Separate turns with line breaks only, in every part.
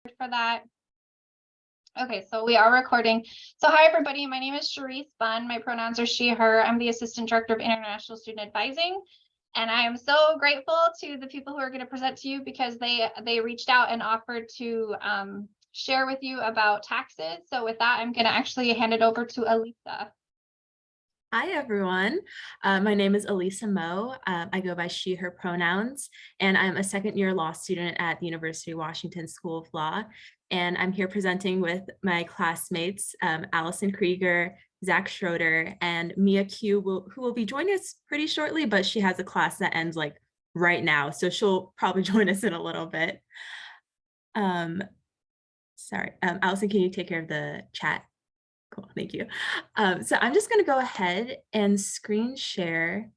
for that. Okay, so we are recording. So hi, everybody. My name is Cherise Bunn. My pronouns are she, her. I'm the Assistant Director of International Student Advising. And I am so grateful to the people who are going to present to you because they reached out and offered to share with you about taxes. So with that, I'm going to actually hand it over to Elisa.
Hi, everyone. My name is Elisa Moe. I go by she, her pronouns, and I'm a second-year law student at the University of Washington School of Law. And I'm here presenting with my classmates, Allison Krieger, Zach Schroeder, and Mia Q, who will be joining us pretty shortly, but she has a class that ends like right now. So she'll probably join us in a little bit. Sorry, Allison, can you take care of the chat? Cool, thank you. So I'm just going to go ahead and screen share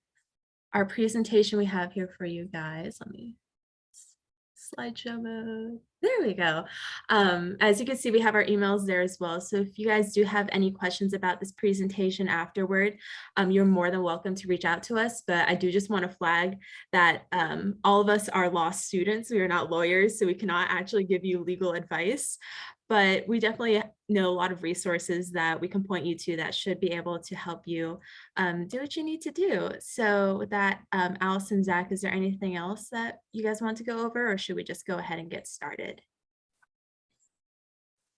our presentation we have here for you guys. Let me slideshow mode. There we go. As you can see, we have our emails there as well. So if you guys do have any questions about this presentation afterward, you're more than welcome to reach out to us. But I do just want to flag that all of us are law students. We are not lawyers, so we cannot actually give you legal advice. But we definitely know a lot of resources that we can point you to that should be able to help you do what you need to do. So with that, Allison, Zach, is there anything else that you guys want to go over, or should we just go ahead and get started?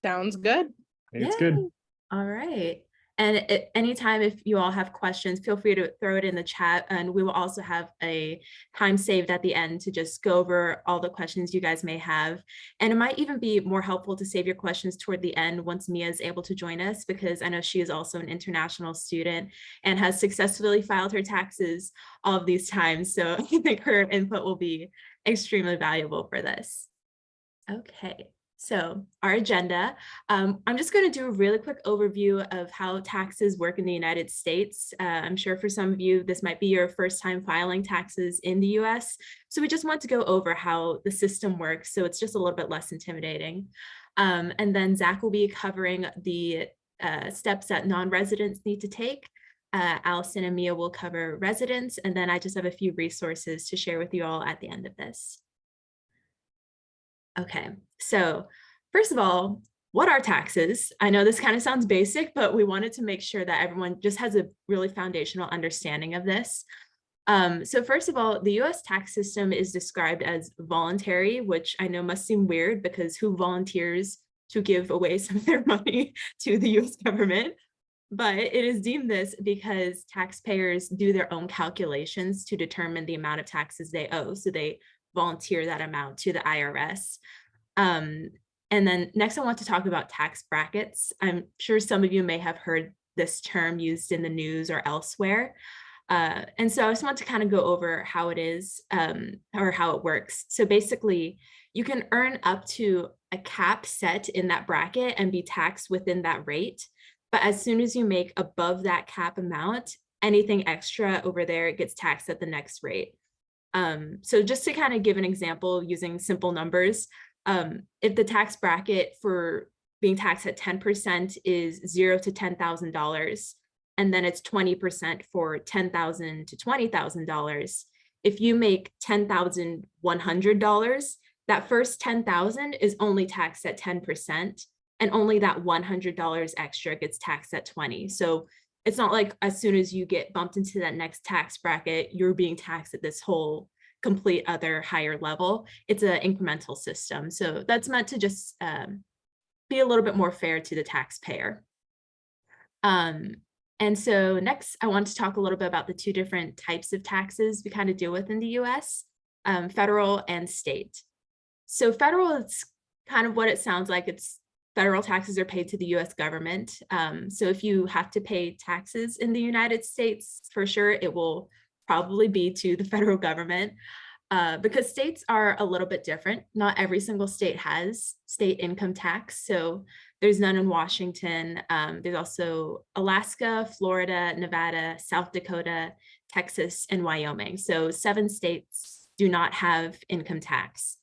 Sounds good.
It's good.
All right. And anytime if you all have questions, feel free to throw it in the chat, and we will also have a time saved at the end to just go over all the questions you guys may have. And it might even be more helpful to save your questions toward the end once Mia is able to join us, because I know she is also an international student and has successfully filed her taxes all of these times. So I think her input will be extremely valuable for this. Okay. So our agenda, I'm just going to do a really quick overview of how taxes work in the United States. I'm sure for some of you, this might be your first time filing taxes in the US. So we just want to go over how the system works, so it's just a little bit less intimidating. And then Zach will be covering the steps that non-residents need to take. Allison and Mia will cover residents, and then I just have a few resources to share with you all at the end of this. Okay, so first of all, what are taxes? I know this kind of sounds basic, but we wanted to make sure that everyone just has a really foundational understanding of this. So first of all, the US tax system is described as voluntary, which I know must seem weird because who volunteers to give away some of their money to the US government? But it is deemed this because taxpayers do their own calculations to determine the amount of taxes they owe. So they volunteer that amount to the IRS. And then next, I want to talk about tax brackets. I'm sure some of you may have heard this term used in the news or elsewhere. And so I just want to kind of go over how it is or how it works. So basically, you can earn up to a cap set in that bracket and be taxed within that rate. But as soon as you make above that cap amount, anything extra over there, it gets taxed at the next rate. So just to kind of give an example using simple numbers, if the tax bracket for being taxed at 10% is $0 to $10,000, and then it's 20% for $10,000 to $20,000, if you make $10,100, that first $10,000 is only taxed at 10%, and only that $100 extra gets taxed at 20%. So it's not like as soon as you get bumped into that next tax bracket, you're being taxed at this whole complete other higher level. It's an incremental system. So that's meant to just be a little bit more fair to the taxpayer. And so next, I want to talk a little bit about the two different types of taxes we kind of deal with in the US, federal and state. So federal is kind of what it sounds like. It's federal taxes are paid to the US government. So if you have to pay taxes in the United States, for sure, it will probably be to the federal government because states are a little bit different. Not every single state has state income tax. So there's none in Washington. There's also Alaska, Florida, Nevada, South Dakota, Texas, and Wyoming. So 7 states do not have income tax.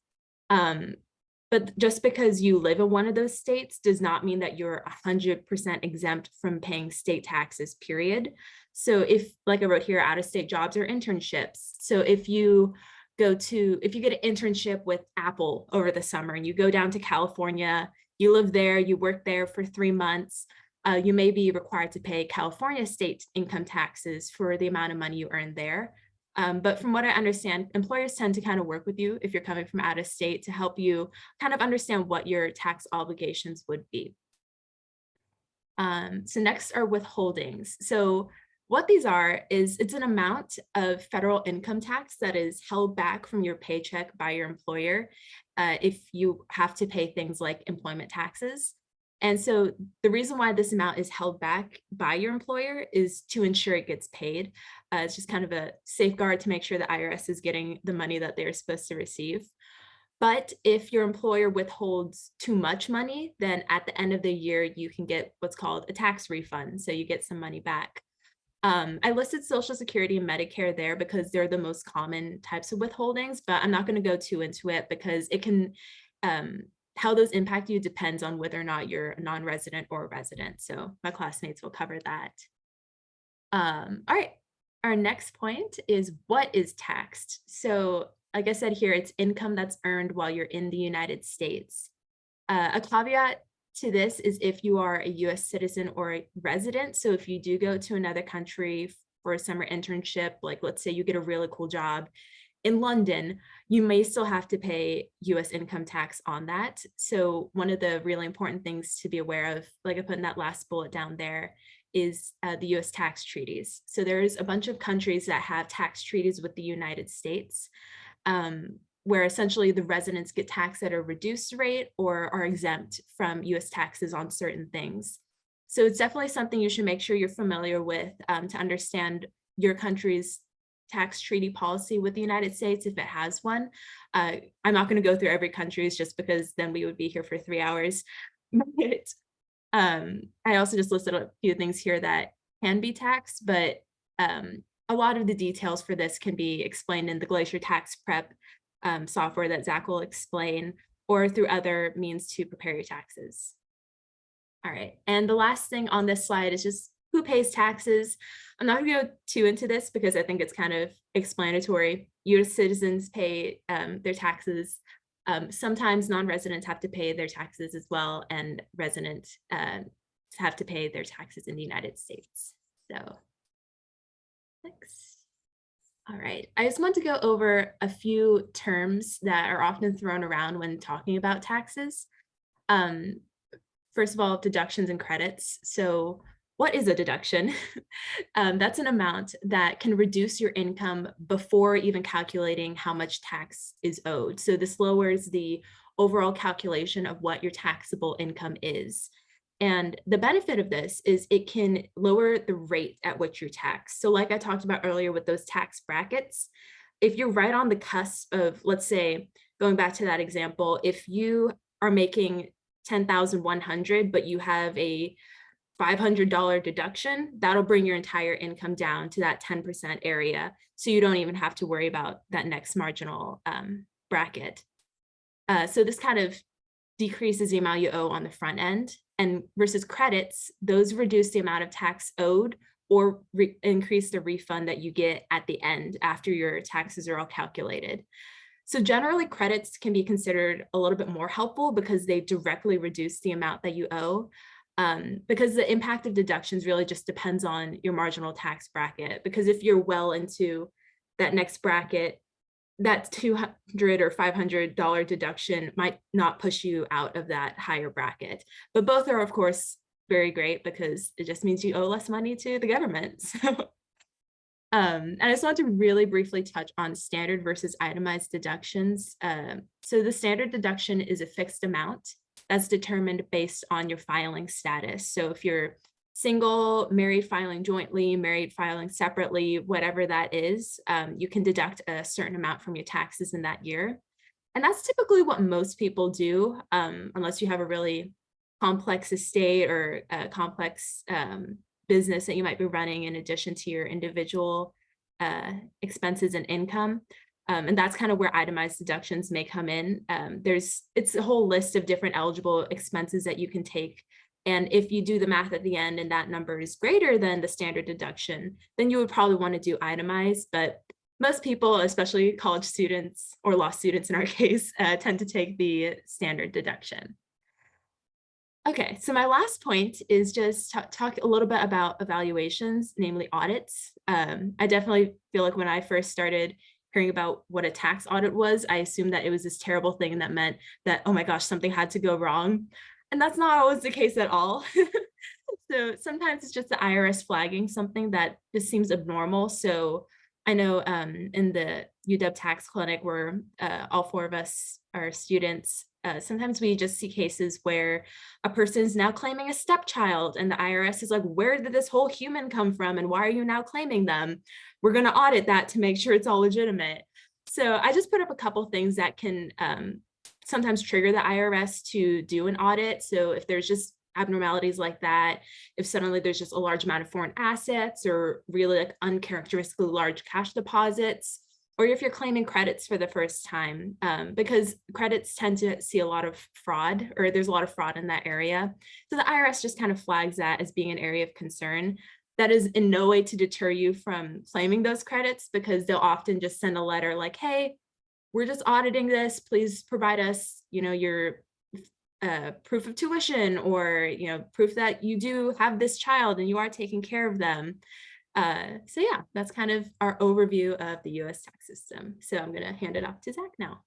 But just because you live in one of those states does not mean that you're 100% exempt from paying state taxes, period. So if, like I wrote here, out-of-state jobs or internships. So if you if you get an internship with Apple over the summer and you go down to California, you live there, you work there for 3 months, you may be required to pay California state income taxes for the amount of money you earn there. But from what I understand, employers tend to kind of work with you if you're coming from out of state to help you kind of understand what your tax obligations would be. So next are withholdings. So what these are is it's an amount of federal income tax that is held back from your paycheck by your employer if you have to pay things like employment taxes. And so the reason why this amount is held back by your employer is to ensure it gets paid. It's just kind of a safeguard to make sure the IRS is getting the money that they're supposed to receive. But if your employer withholds too much money, then at the end of the year, you can get what's called a tax refund. So you get some money back. I listed Social Security and Medicare there because they're the most common types of withholdings, but I'm not going to go too into it because it can, how those impact you depends on whether or not you're a non-resident or a resident. So my classmates will cover that. All right, our next point is what is taxed? So like I said here, it's income that's earned while you're in the United States. A caveat to this is if you are a US citizen or a resident. So if you do go to another country for a summer internship, like let's say you get a really cool job in London, you may still have to pay US income tax on that. So one of the really important things to be aware of, like I put in that last bullet down there, is the US tax treaties. So there's a bunch of countries that have tax treaties with the United States, where essentially the residents get taxed at a reduced rate or are exempt from US taxes on certain things. So it's definitely something you should make sure you're familiar with to understand your country's tax treaty policy with the United States, if it has one. I'm not going to go through every country's just because then we would be here for 3 hours. But I also just listed a few things here that can be taxed, but a lot of the details for this can be explained in the Glacier Tax Prep software that Zach will explain, or through other means to prepare your taxes. All right, and the last thing on this slide is just who pays taxes. I'm not gonna go too into this because I think it's kind of explanatory. US citizens pay their taxes. Sometimes non-residents have to pay their taxes as well, and residents have to pay their taxes in the United States. So next. All right, I just want to go over a few terms that are often thrown around when talking about taxes. First of all, deductions and credits. So what is a deduction? That's an amount that can reduce your income before even calculating how much tax is owed. So this lowers the overall calculation of what your taxable income is. And the benefit of this is it can lower the rate at which you're taxed. So like I talked about earlier with those tax brackets, if you're right on the cusp of, let's say, going back to that example, if you are making $10,100, but you have a $500 deduction, that'll bring your entire income down to that 10% area. So you don't even have to worry about that next marginal bracket. So this kind of decreases the amount you owe on the front end, and versus credits, those reduce the amount of tax owed or increase the refund that you get at the end after your taxes are all calculated. So generally credits can be considered a little bit more helpful because they directly reduce the amount that you owe, because the impact of deductions really just depends on your marginal tax bracket. Because if you're well into that next bracket, that $200 or $500 deduction might not push you out of that higher bracket. But both are, of course, very great because it just means you owe less money to the government. So, and I just want to really briefly touch on standard versus itemized deductions. So the standard deduction is a fixed amount that's determined based on your filing status. So if you're single, married filing jointly, married filing separately, whatever that is, you can deduct a certain amount from your taxes in that year. And that's typically what most people do, unless you have a really complex estate or a complex business that you might be running in addition to your individual expenses and income. And that's kind of where itemized deductions may come in. It's a whole list of different eligible expenses that you can take. And if you do the math at the end and that number is greater than the standard deduction, then you would probably want to do itemized. But most people, especially college students or law students in our case, tend to take the standard deduction. Okay, so my last point is just talk a little bit about evaluations, namely audits. I definitely feel like when I first started hearing about what a tax audit was, I assumed that it was this terrible thing that meant that, oh my gosh, something had to go wrong. And that's not always the case at all. So sometimes it's just the IRS flagging something that just seems abnormal. So I know in the UW Tax Clinic, where all four of us are students, sometimes we just see cases where a person is now claiming a stepchild and the IRS is like, where did this whole human come from? And why are you now claiming them? We're going to audit that to make sure it's all legitimate. So I just put up a couple things that can sometimes trigger the IRS to do an audit. So if there's just abnormalities like that, if suddenly there's just a large amount of foreign assets or really like uncharacteristically large cash deposits, or if you're claiming credits for the first time, because credits tend to see a lot of fraud, or there's a lot of fraud in that area. So the IRS just kind of flags that as being an area of concern. That is in no way to deter you from claiming those credits, because they'll often just send a letter like, hey, we're just auditing this, please provide us, your proof of tuition, or proof that you do have this child and you are taking care of them. So yeah, that's kind of our overview of the US tax system. So I'm going to hand it off to Zach now.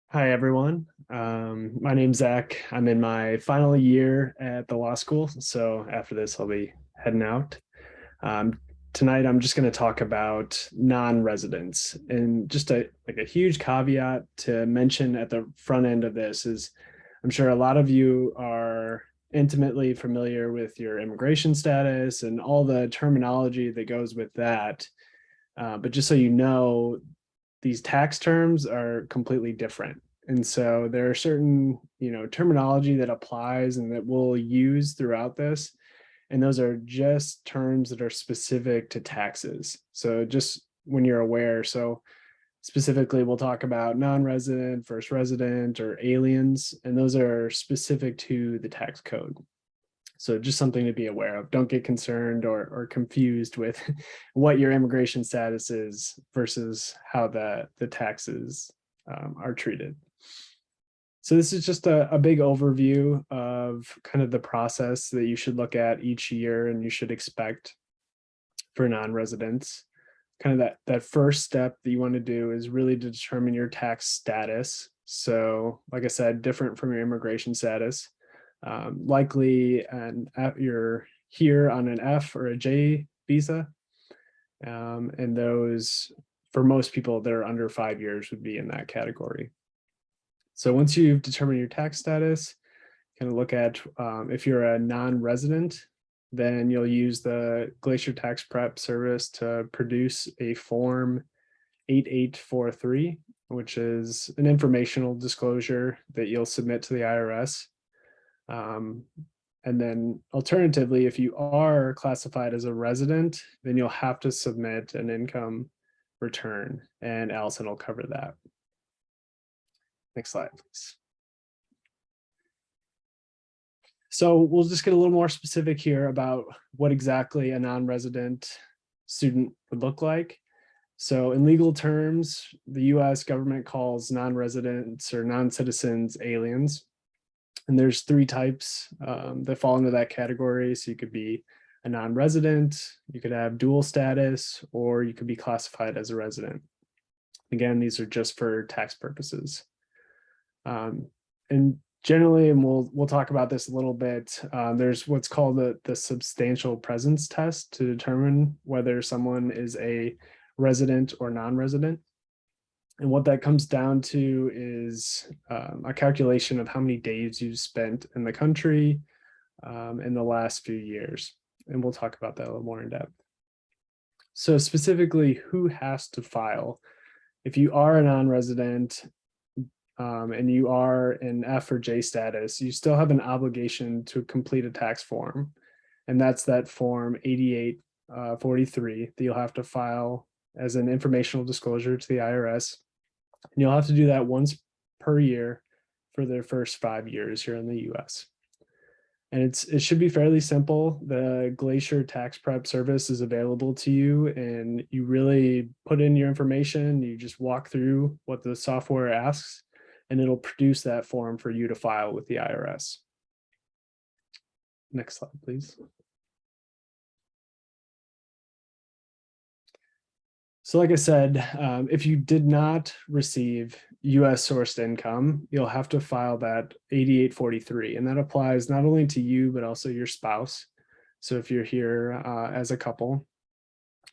Hi, everyone. My name's Zach. I'm in my final year at the law school. So after this, I'll be heading out. Tonight, I'm just going to talk about non-residents, and just a huge caveat to mention at the front end of this is I'm sure a lot of you are intimately familiar with your immigration status and all the terminology that goes with that. But just so you know, these tax terms are completely different. And so there are certain, terminology that applies and that we'll use throughout this. And those are just terms that are specific to taxes. So just when you're aware, so specifically we'll talk about non-resident, first resident, or aliens, and those are specific to the tax code. So just something to be aware of. Don't get concerned or confused with what your immigration status is versus how the taxes are treated. So this is just a big overview of kind of the process that you should look at each year and you should expect for non-residents. Kind of that first step that you want to do is really to determine your tax status. So like I said, different from your immigration status. Likely you're here on an F or a J visa. And those, for most people that are under 5 years, would be in that category. So once you've determined your tax status, kind of look at if you're a non-resident, then you'll use the Glacier Tax Prep service to produce a form 8843, which is an informational disclosure that you'll submit to the IRS. And then alternatively, if you are classified as a resident, then you'll have to submit an income return, and Allison will cover that. Next slide, please. So we'll just get a little more specific here about what exactly a non-resident student would look like. So in legal terms, the US government calls non-residents or non-citizens aliens. And there's 3 types that fall into that category. So you could be a non-resident, you could have dual status, or you could be classified as a resident. Again, these are just for tax purposes. And generally, and we'll talk about this a little bit, there's what's called the substantial presence test to determine whether someone is a resident or non-resident. And what that comes down to is a calculation of how many days you've spent in the country in the last few years. And we'll talk about that a little more in depth. So specifically, who has to file? If you are a non-resident and you are in F or J status, you still have an obligation to complete a tax form. And that's that form 8843 that you'll have to file as an informational disclosure to the IRS. And you'll have to do that once per year for their first 5 years here in the US. And it should be fairly simple. The Glacier tax prep service is available to you, and you really put in your information. You just walk through what the software asks, and it'll produce that form for you to file with the IRS. Next slide, please. So like I said, if you did not receive US sourced income, you'll have to file that 8843, and that applies not only to you, but also your spouse. So if you're here as a couple,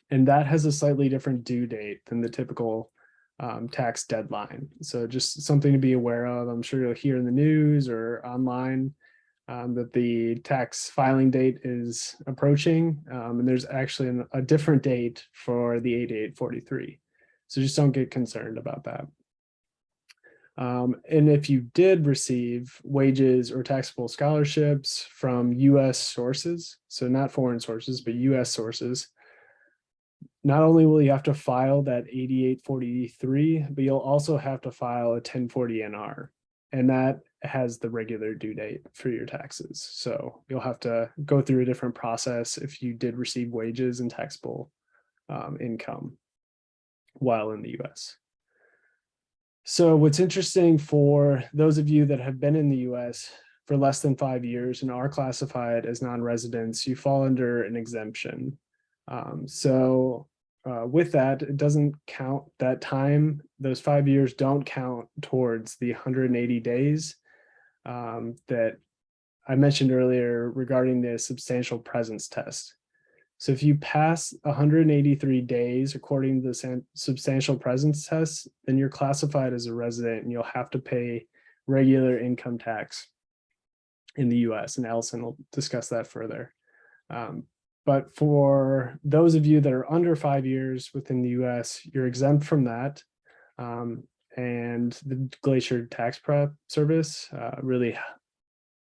and that has a slightly different due date than the typical tax deadline. So just something to be aware of. I'm sure you'll hear in the news or online that the tax filing date is approaching, and there's actually a different date for the 8843. So just don't get concerned about that. And if you did receive wages or taxable scholarships from US sources, so not foreign sources, but US sources, not only will you have to file that 8843, but you'll also have to file a 1040 NR. And that has the regular due date for your taxes. So you'll have to go through a different process if you did receive wages and taxable income while in the US. So what's interesting for those of you that have been in the US for less than 5 years and are classified as non-residents, you fall under an exemption. With that, it doesn't count that time. Those 5 years don't count towards the 180 days that I mentioned earlier regarding the substantial presence test. So if you pass 183 days according to the substantial presence test, then you're classified as a resident and you'll have to pay regular income tax in the US, and Allison will discuss that further. But for those of you that are under 5 years within the US, you're exempt from that. And the Glacier tax prep service really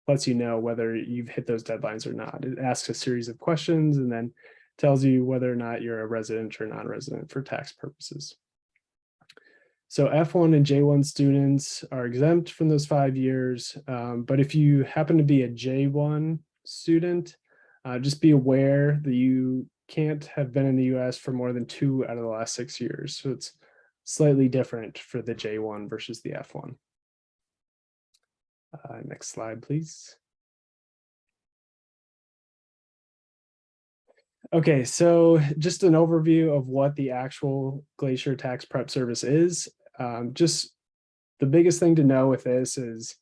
lets you know whether you've hit those deadlines or not. It asks a series of questions and then tells you whether or not you're a resident or non-resident for tax purposes. So F1 and J1 students are exempt from those 5 years. But if you happen to be a J1 student, just be aware that you can't have been in the US for more than 2 out of the last 6 years. So it's slightly different for the J1 versus the F1. Next slide, please. Okay, so just an overview of what the actual Glacier tax prep service is. Just the biggest thing to know with this is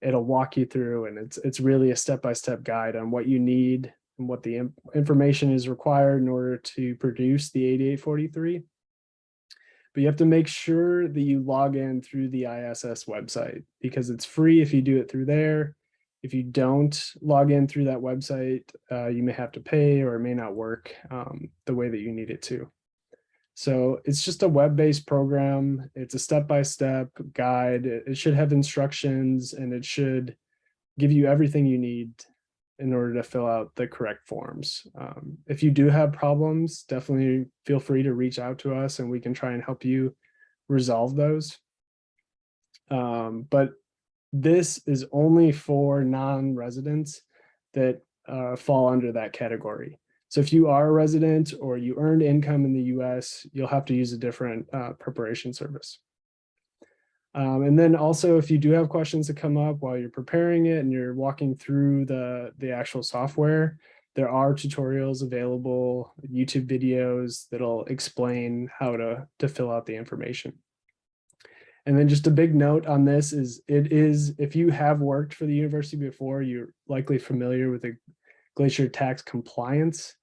it'll walk you through, and it's really a step-by-step guide on what you need and what the information is required in order to produce the 8843. But you have to make sure that you log in through the ISS website, because it's free if you do it through there. If you don't log in through that website, you may have to pay, or it may not work the way that you need it to. So it's just a web-based program. It's a step-by-step guide. It should have instructions, and it should give you everything you need in order to fill out the correct forms. If you do have problems, definitely feel free to reach out to us and we can try and help you resolve those. But this is only for non-residents that fall under that category. So if you are a resident or you earned income in the US, you'll have to use a different preparation service. And then also, if you do have questions that come up while you're preparing it and you're walking through the actual software, there are tutorials available, YouTube videos that'll explain how to fill out the information. And then just a big note on this is, if you have worked for the university before, you're likely familiar with the Glacier tax compliance,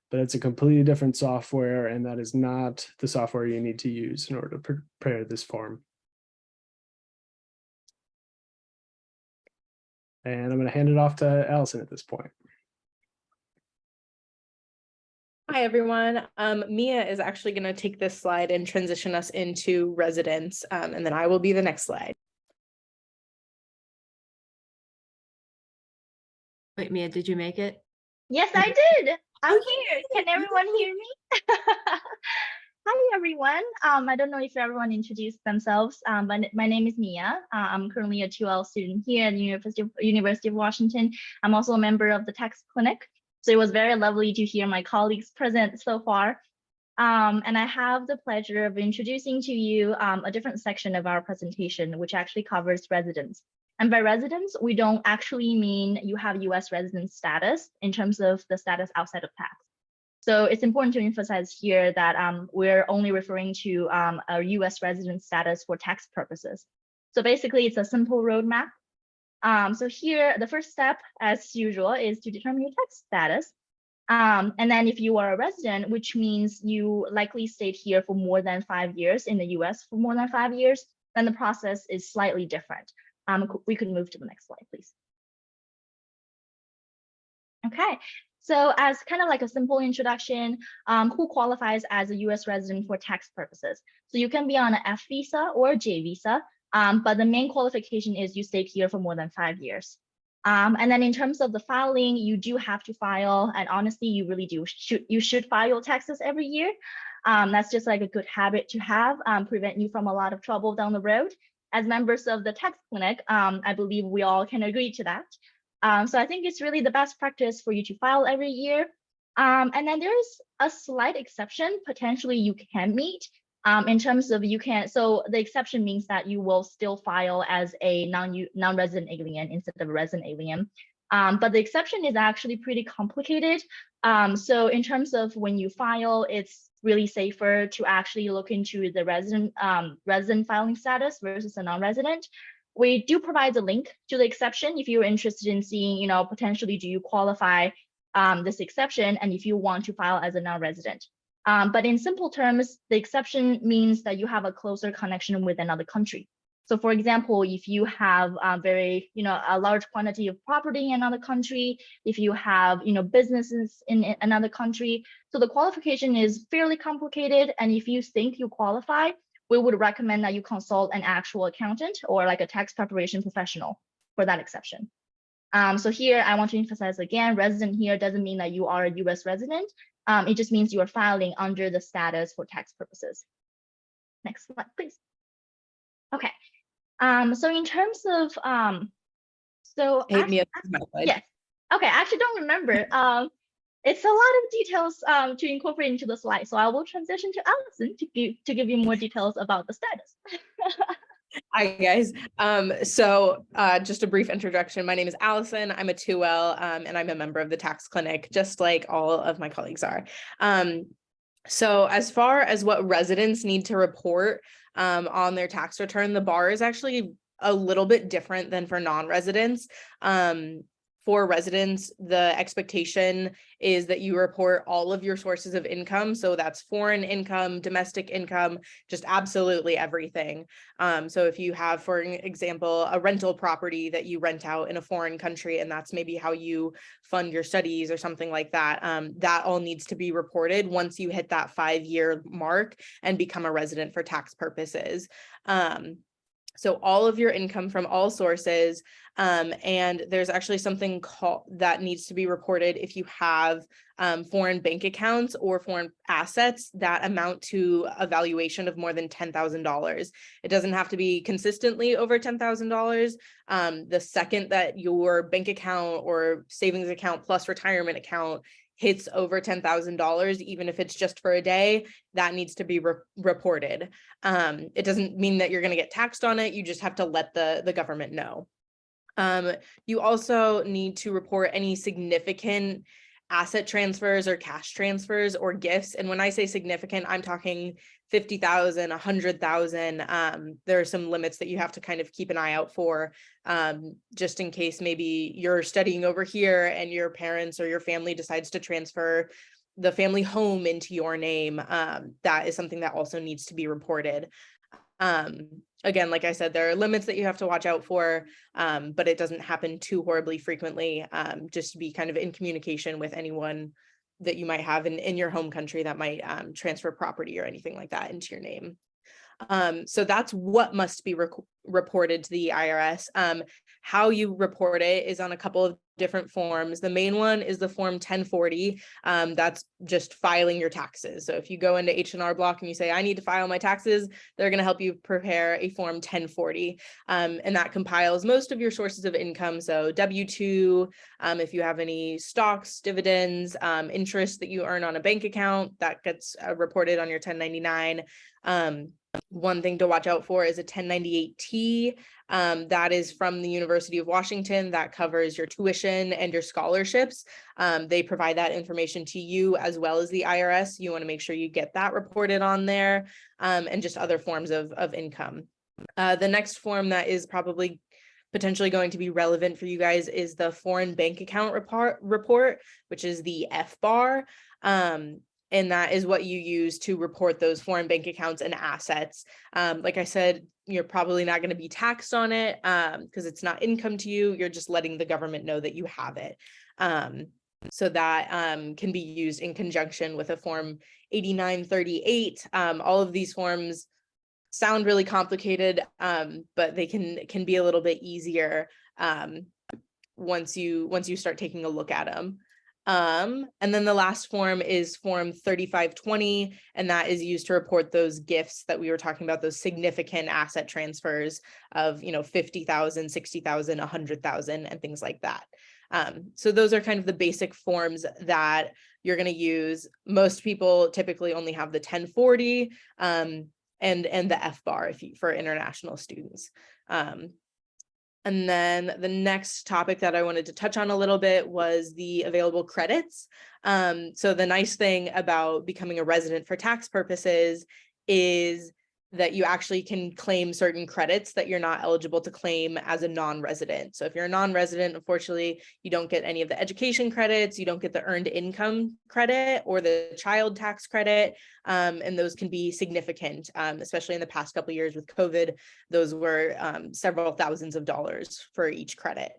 but it's a completely different software, and that is not the software you need to use in order to prepare this form. And I'm going to hand it off to Allison at this point.
Hi, everyone. Mia is actually going to take this slide and transition us into residents, and then I will be the next slide.
Wait, Mia, did you make it?
Yes, I did. I'm here. Can everyone hear me? Hi, everyone. I don't know if everyone introduced themselves, but my name is Mia. I'm currently a 2L student here at the University of Washington. I'm also a member of the Tax Clinic. So it was very lovely to hear my colleagues present so far. And I have the pleasure of introducing to you a different section of our presentation, which actually covers residence. And by residence, we don't actually mean you have US resident status in terms of the status outside of tax. So it's important to emphasize here that we're only referring to a US resident status for tax purposes. So basically, it's a simple roadmap. So here, the first step, as usual, is to determine your tax status. And then if you are a resident, which means you likely stayed here for more than 5 years in the US for more than 5 years, then the process is slightly different. We could move to the next slide, please. Okay. So as kind of like a simple introduction, who qualifies as a US resident for tax purposes? So you can be on an F visa or a J visa, but the main qualification is you stayed here for more than 5 years. And then in terms of the filing, you do have to file, and honestly, you really do. You should file your taxes every year. That's just like a good habit to have, prevent you from a lot of trouble down the road. As members of the Tax Clinic, I believe we all can agree to that. So I think it's really the best practice for you to file every year. And then there's a slight exception potentially you can meet in terms of you can. So the exception means that you will still file as a non-resident alien instead of a resident alien. But the exception is actually pretty complicated. So in terms of when you file, it's really safer to actually look into the resident filing status versus a non-resident. We do provide the link to the exception if you're interested in seeing, potentially do you qualify this exception and if you want to file as a non-resident. But in simple terms, the exception means that you have a closer connection with another country. So for example, if you have a large quantity of property in another country, if you have, businesses in another country, so the qualification is fairly complicated. And if you think you qualify, we would recommend that you consult an actual accountant or like a tax preparation professional for that exception. So here I want to emphasize again, resident here doesn't mean that you are a US resident. It just means you are filing under the status for tax purposes. Next slide, please. Okay. So in terms of,
Hey, Mia,
yes. Okay, I actually don't remember. It's a lot of details to incorporate into the slide. So I will transition to Allison to give you more details about the status.
Hi, guys. So just a brief introduction. My name is Allison. I'm a 2L and I'm a member of the Tax Clinic, just like all of my colleagues are. So as far as what residents need to report on their tax return, the bar is actually a little bit different than for non-residents. For residents, the expectation is that you report all of your sources of income. So that's foreign income, domestic income, just absolutely everything. So if you have, for example, a rental property that you rent out in a foreign country, and that's maybe how you fund your studies or something like that, that all needs to be reported once you hit that 5-year mark and become a resident for tax purposes. So all of your income from all sources, and there's actually something that needs to be reported if you have foreign bank accounts or foreign assets that amount to a valuation of more than $10,000. It doesn't have to be consistently over $10,000. The second that your bank account or savings account plus retirement account hits over $10,000, even if it's just for a day, that needs to be reported. It doesn't mean that you're going to get taxed on it. You just have to let the government know. You also need to report any significant asset transfers or cash transfers or gifts. And when I say significant, I'm talking 50,000, 100,000. There are some limits that you have to kind of keep an eye out for, just in case maybe you're studying over here and your parents or your family decides to transfer the family home into your name. That is something that also needs to be reported. Again, like I said, there are limits that you have to watch out for, but it doesn't happen too horribly frequently. Just to be kind of in communication with anyone that you might have in your home country that might transfer property or anything like that into your name. So that's what must be reported to the IRS. How you report it is on a couple of different forms. The main one is the form 1040. That's just filing your taxes. So if you go into H&R Block and you say, I need to file my taxes, they're going to help you prepare a form 1040. And that compiles most of your sources of income. So W-2, if you have any stocks, dividends, interest that you earn on a bank account, that gets reported on your 1099. One thing to watch out for is a 1098T. That is from the University of Washington. That covers your tuition and your scholarships. They provide that information to you as well as the IRS. You want to make sure you get that reported on there, and just other forms of income. The next form that is probably potentially going to be relevant for you guys is the foreign bank account report, which is the FBAR. And that is what you use to report those foreign bank accounts and assets. Like I said, you're probably not going to be taxed on it because it's not income to you. You're just letting the government know that you have it. So that can be used in conjunction with a form 8938. All of these forms sound really complicated, but they can be a little bit easier once you start taking a look at them. And then the last form is form 3520, and that is used to report those gifts that we were talking about, those significant asset transfers of, you know, 50,000, 60,000, 100,000, and things like that. So those are kind of the basic forms that you're going to use. Most people typically only have the 1040 and the FBAR for international students. And then the next topic that I wanted to touch on a little bit was the available credits. So the nice thing about becoming a resident for tax purposes is that you actually can claim certain credits that you're not eligible to claim as a non-resident. So if you're a non-resident, unfortunately, you don't get any of the education credits, you don't get the earned income credit or the child tax credit, and those can be significant, especially in the past couple of years with COVID. Those were several thousands of dollars for each credit.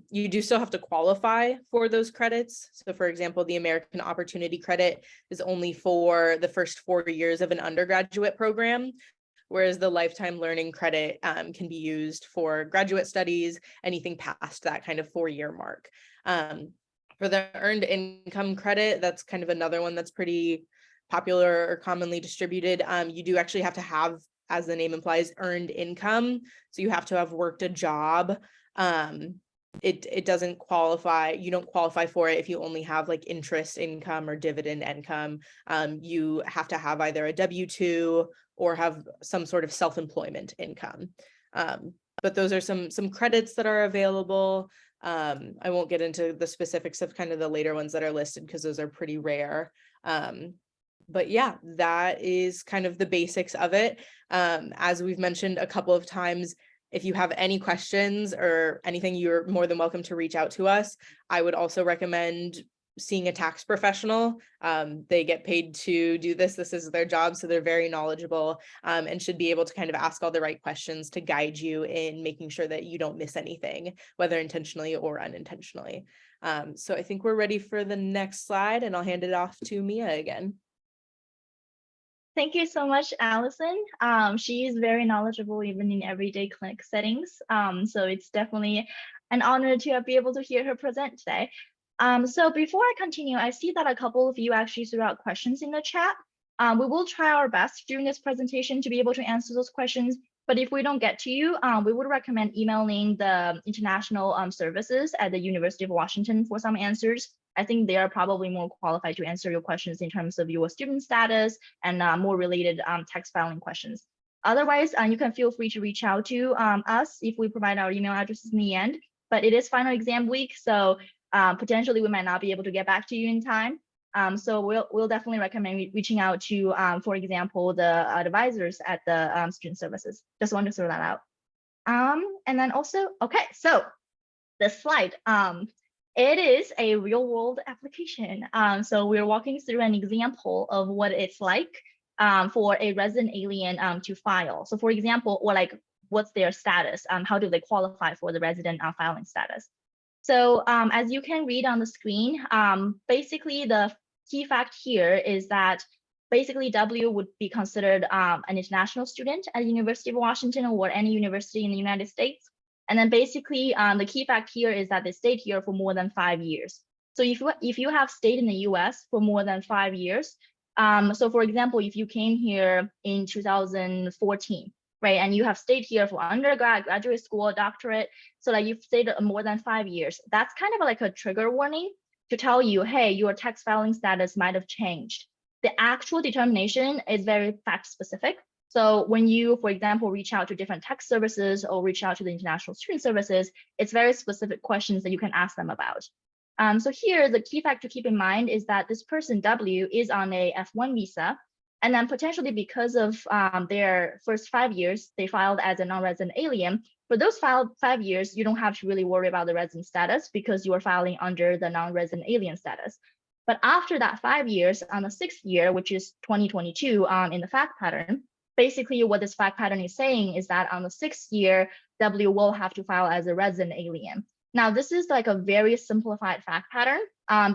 You do still have to qualify for those credits. So for example, the American Opportunity Credit is only for the first 4 years of an undergraduate program, whereas the Lifetime Learning Credit can be used for graduate studies, anything past that kind of 4-year mark. For the Earned Income Credit, that's kind of another one that's pretty popular or commonly distributed. You do actually have to have, as the name implies, earned income. So you have to have worked a job. It doesn't qualify, you don't qualify for it if you only have like interest income or dividend income. You have to have either a W-2 or have some sort of self-employment income. But those are some credits that are available. I won't get into the specifics of kind of the later ones that are listed because those are pretty rare. But yeah, that is kind of the basics of it. As we've mentioned a couple of times, if you have any questions or anything, you're more than welcome to reach out to us. I would also recommend seeing a tax professional. They get paid to do this. This is their job, so they're very knowledgeable and should be able to kind of ask all the right questions to guide you in making sure that you don't miss anything, whether intentionally or unintentionally. So I think we're ready for the next slide, and I'll hand it off to Mia again.
Thank you so much, Allison. She is very knowledgeable even in everyday clinic settings. So it's definitely an honor to be able to hear her present today. So before I continue, I see that a couple of you actually threw out questions in the chat. We will try our best during this presentation to be able to answer those questions. But if we don't get to you, we would recommend emailing the international services at the University of Washington for some answers. I think they are probably more qualified to answer your questions in terms of your student status and more related tax filing questions. Otherwise, you can feel free to reach out to us if we provide our email addresses in the end. But it is final exam week, so potentially we might not be able to get back to you in time. So we'll definitely recommend reaching out to, for example, the advisors at the student services. Just want to throw that out. And then also, okay, so the slide. It is a real world application. So we're walking through an example of what it's like for a resident alien to file. So for example, or like what's their status? How do they qualify for the resident filing status? So as you can read on the screen, basically the key fact here is that basically W would be considered an international student at the University of Washington or any university in the United States. And then basically the key fact here is that they stayed here for more than 5 years. So if you have stayed in the US for more than 5 years, so for example, if you came here in 2014, right, and you have stayed here for undergrad, graduate school, doctorate, so like you've stayed more than 5 years, that's kind of like a trigger warning to tell you, hey, your tax filing status might have changed. The actual determination is very fact specific. So when you, for example, reach out to different tax services or reach out to the International Student Services, it's very specific questions that you can ask them about. So here, the key fact to keep in mind is that this person, W, is on a F1 visa. And then potentially because of their first 5 years, they filed as a non-resident alien. For those 5 years, you don't have to really worry about the resident status because you are filing under the non-resident alien status. But after that 5 years, on the 6th year, which is 2022 in the fact pattern, basically what this fact pattern is saying is that on the 6th year, W will have to file as a resident alien. Now, this is like a very simplified fact pattern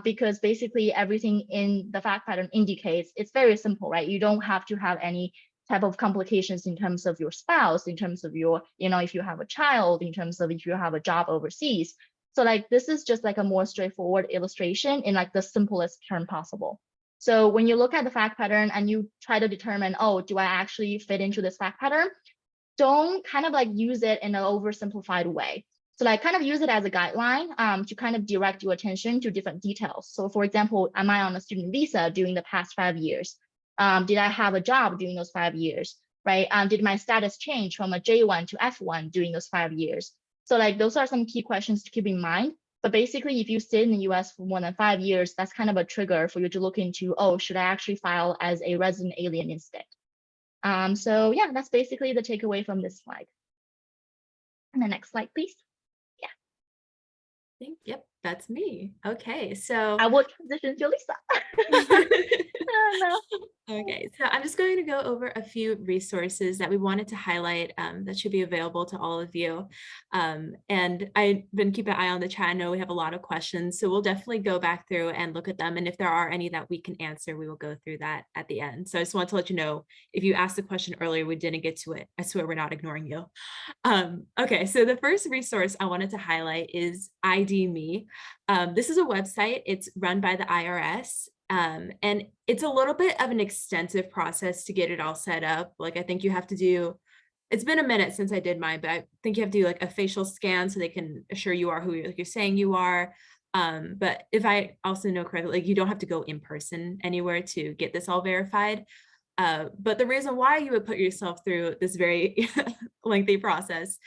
because basically everything in the fact pattern indicates it's very simple, right? You don't have to have any type of complications in terms of your spouse, in terms of your, if you have a child, in terms of if you have a job overseas. So like this is just like a more straightforward illustration in like the simplest term possible. So when you look at the fact pattern and you try to determine, oh, do I actually fit into this fact pattern? Don't kind of like use it in an oversimplified way. So like kind of use it as a guideline to kind of direct your attention to different details. So for example, am I on a student visa during the past 5 years? Did I have a job during those 5 years, right? Did my status change from a J1 to F1 during those 5 years? So like those are some key questions to keep in mind. But basically, if you stay in the US for more than 5 years, that's kind of a trigger for you to look into, oh, should I actually file as a resident alien instead? So yeah, that's basically the takeaway from this slide. And the next slide, please.
Yep, that's me. Okay, so
I will transition to Lisa. No.
Okay, so I'm just going to go over a few resources that we wanted to highlight that should be available to all of you. And I've been keeping an eye on the chat. I know we have a lot of questions, so we'll definitely go back through and look at them. And if there are any that we can answer, we will go through that at the end. So I just want to let you know, if you asked the question earlier, we didn't get to it. I swear we're not ignoring you. Okay, so the first resource I wanted to highlight is ID.me. This is a website. It's run by the IRS. And it's a little bit of an extensive process to get it all set up. Like I think you have to do, it's been a minute since I did mine, but I think you have to do like a facial scan so they can assure you are who you're saying you are. But if I also know correctly, like you don't have to go in person anywhere to get this all verified. But the reason why you would put yourself through this very lengthy process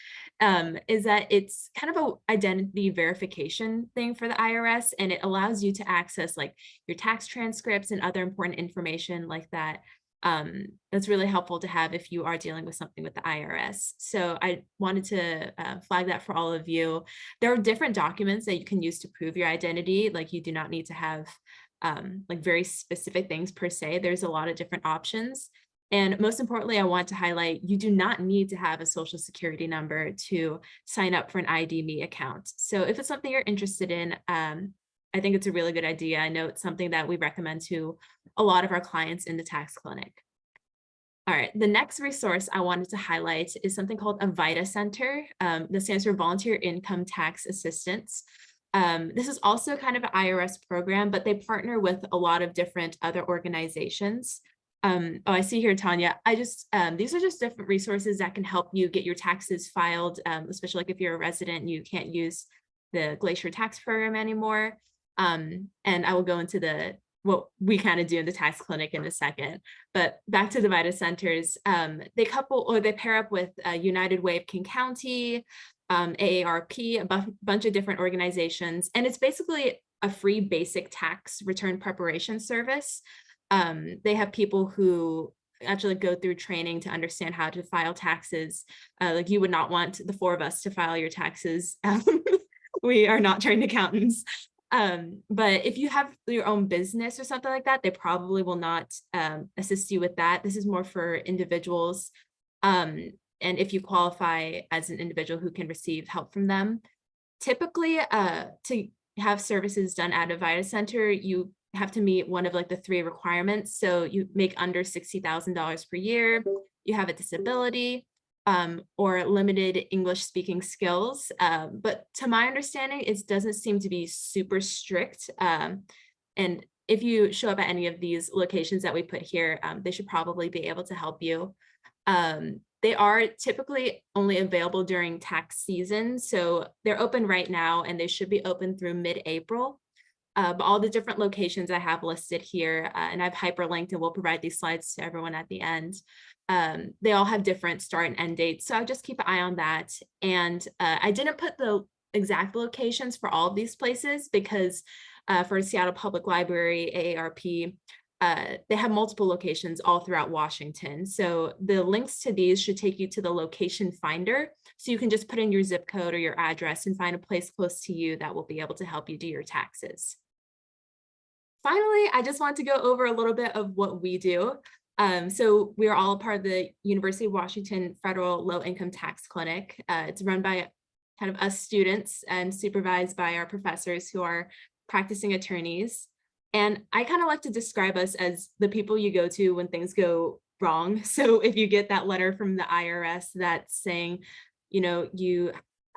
is that it's kind of an identity verification thing for the IRS, and it allows you to access like your tax transcripts and other important information like that. That's really helpful to have if you are dealing with something with the IRS. So I wanted to flag that for all of you. There are different documents that you can use to prove your identity. Like you do not need to have like very specific things per se. There's a lot of different options. And most importantly, I want to highlight, you do not need to have a social security number to sign up for an ID.me account. So if it's something you're interested in, I think it's a really good idea. I know it's something that we recommend to a lot of our clients in the tax clinic. All right, the next resource I wanted to highlight is something called a VITA Center. That stands for Volunteer Income Tax Assistance. This is also kind of an IRS program, but they partner with a lot of different other organizations. Oh, I see here, Tanya. These are just different resources that can help you get your taxes filed, especially like if you're a resident and you can't use the Glacier tax program anymore. And I will go into what we kind of do in the tax clinic in a second. But back to the VITA centers, they pair up with United Way of King County, AARP, a bunch of different organizations. And it's basically a free basic tax return preparation service. They have people who actually go through training to understand how to file taxes. Like you would not want the four of us to file your taxes. We are not trained accountants. But if you have your own business or something like that, they probably will not assist you with that. This is more for individuals. And if you qualify as an individual who can receive help from them, typically to have services done at a VITA center, you have to meet one of like the 3 requirements. So you make under $60,000 per year, you have a disability, or limited English speaking skills. But to my understanding, it doesn't seem to be super strict. And if you show up at any of these locations that we put here, they should probably be able to help you. They are typically only available during tax season. So they're open right now and they should be open through mid-April. But all the different locations I have listed here, and I've hyperlinked and we'll provide these slides to everyone at the end. They all have different start and end dates. So I just keep an eye on that. And I didn't put the exact locations for all of these places because for Seattle Public Library, AARP, they have multiple locations all throughout Washington. So the links to these should take you to the location finder. So you can just put in your zip code or your address and find a place close to you that will be able to help you do your taxes. Finally, I just want to go over a little bit of what we do. So we are all part of the University of Washington Federal Low Income Tax Clinic. It's run by kind of us students and supervised by our professors who are practicing attorneys. And I kind of like to describe us as the people you go to when things go wrong. So if you get that letter from the IRS that's saying, you know, you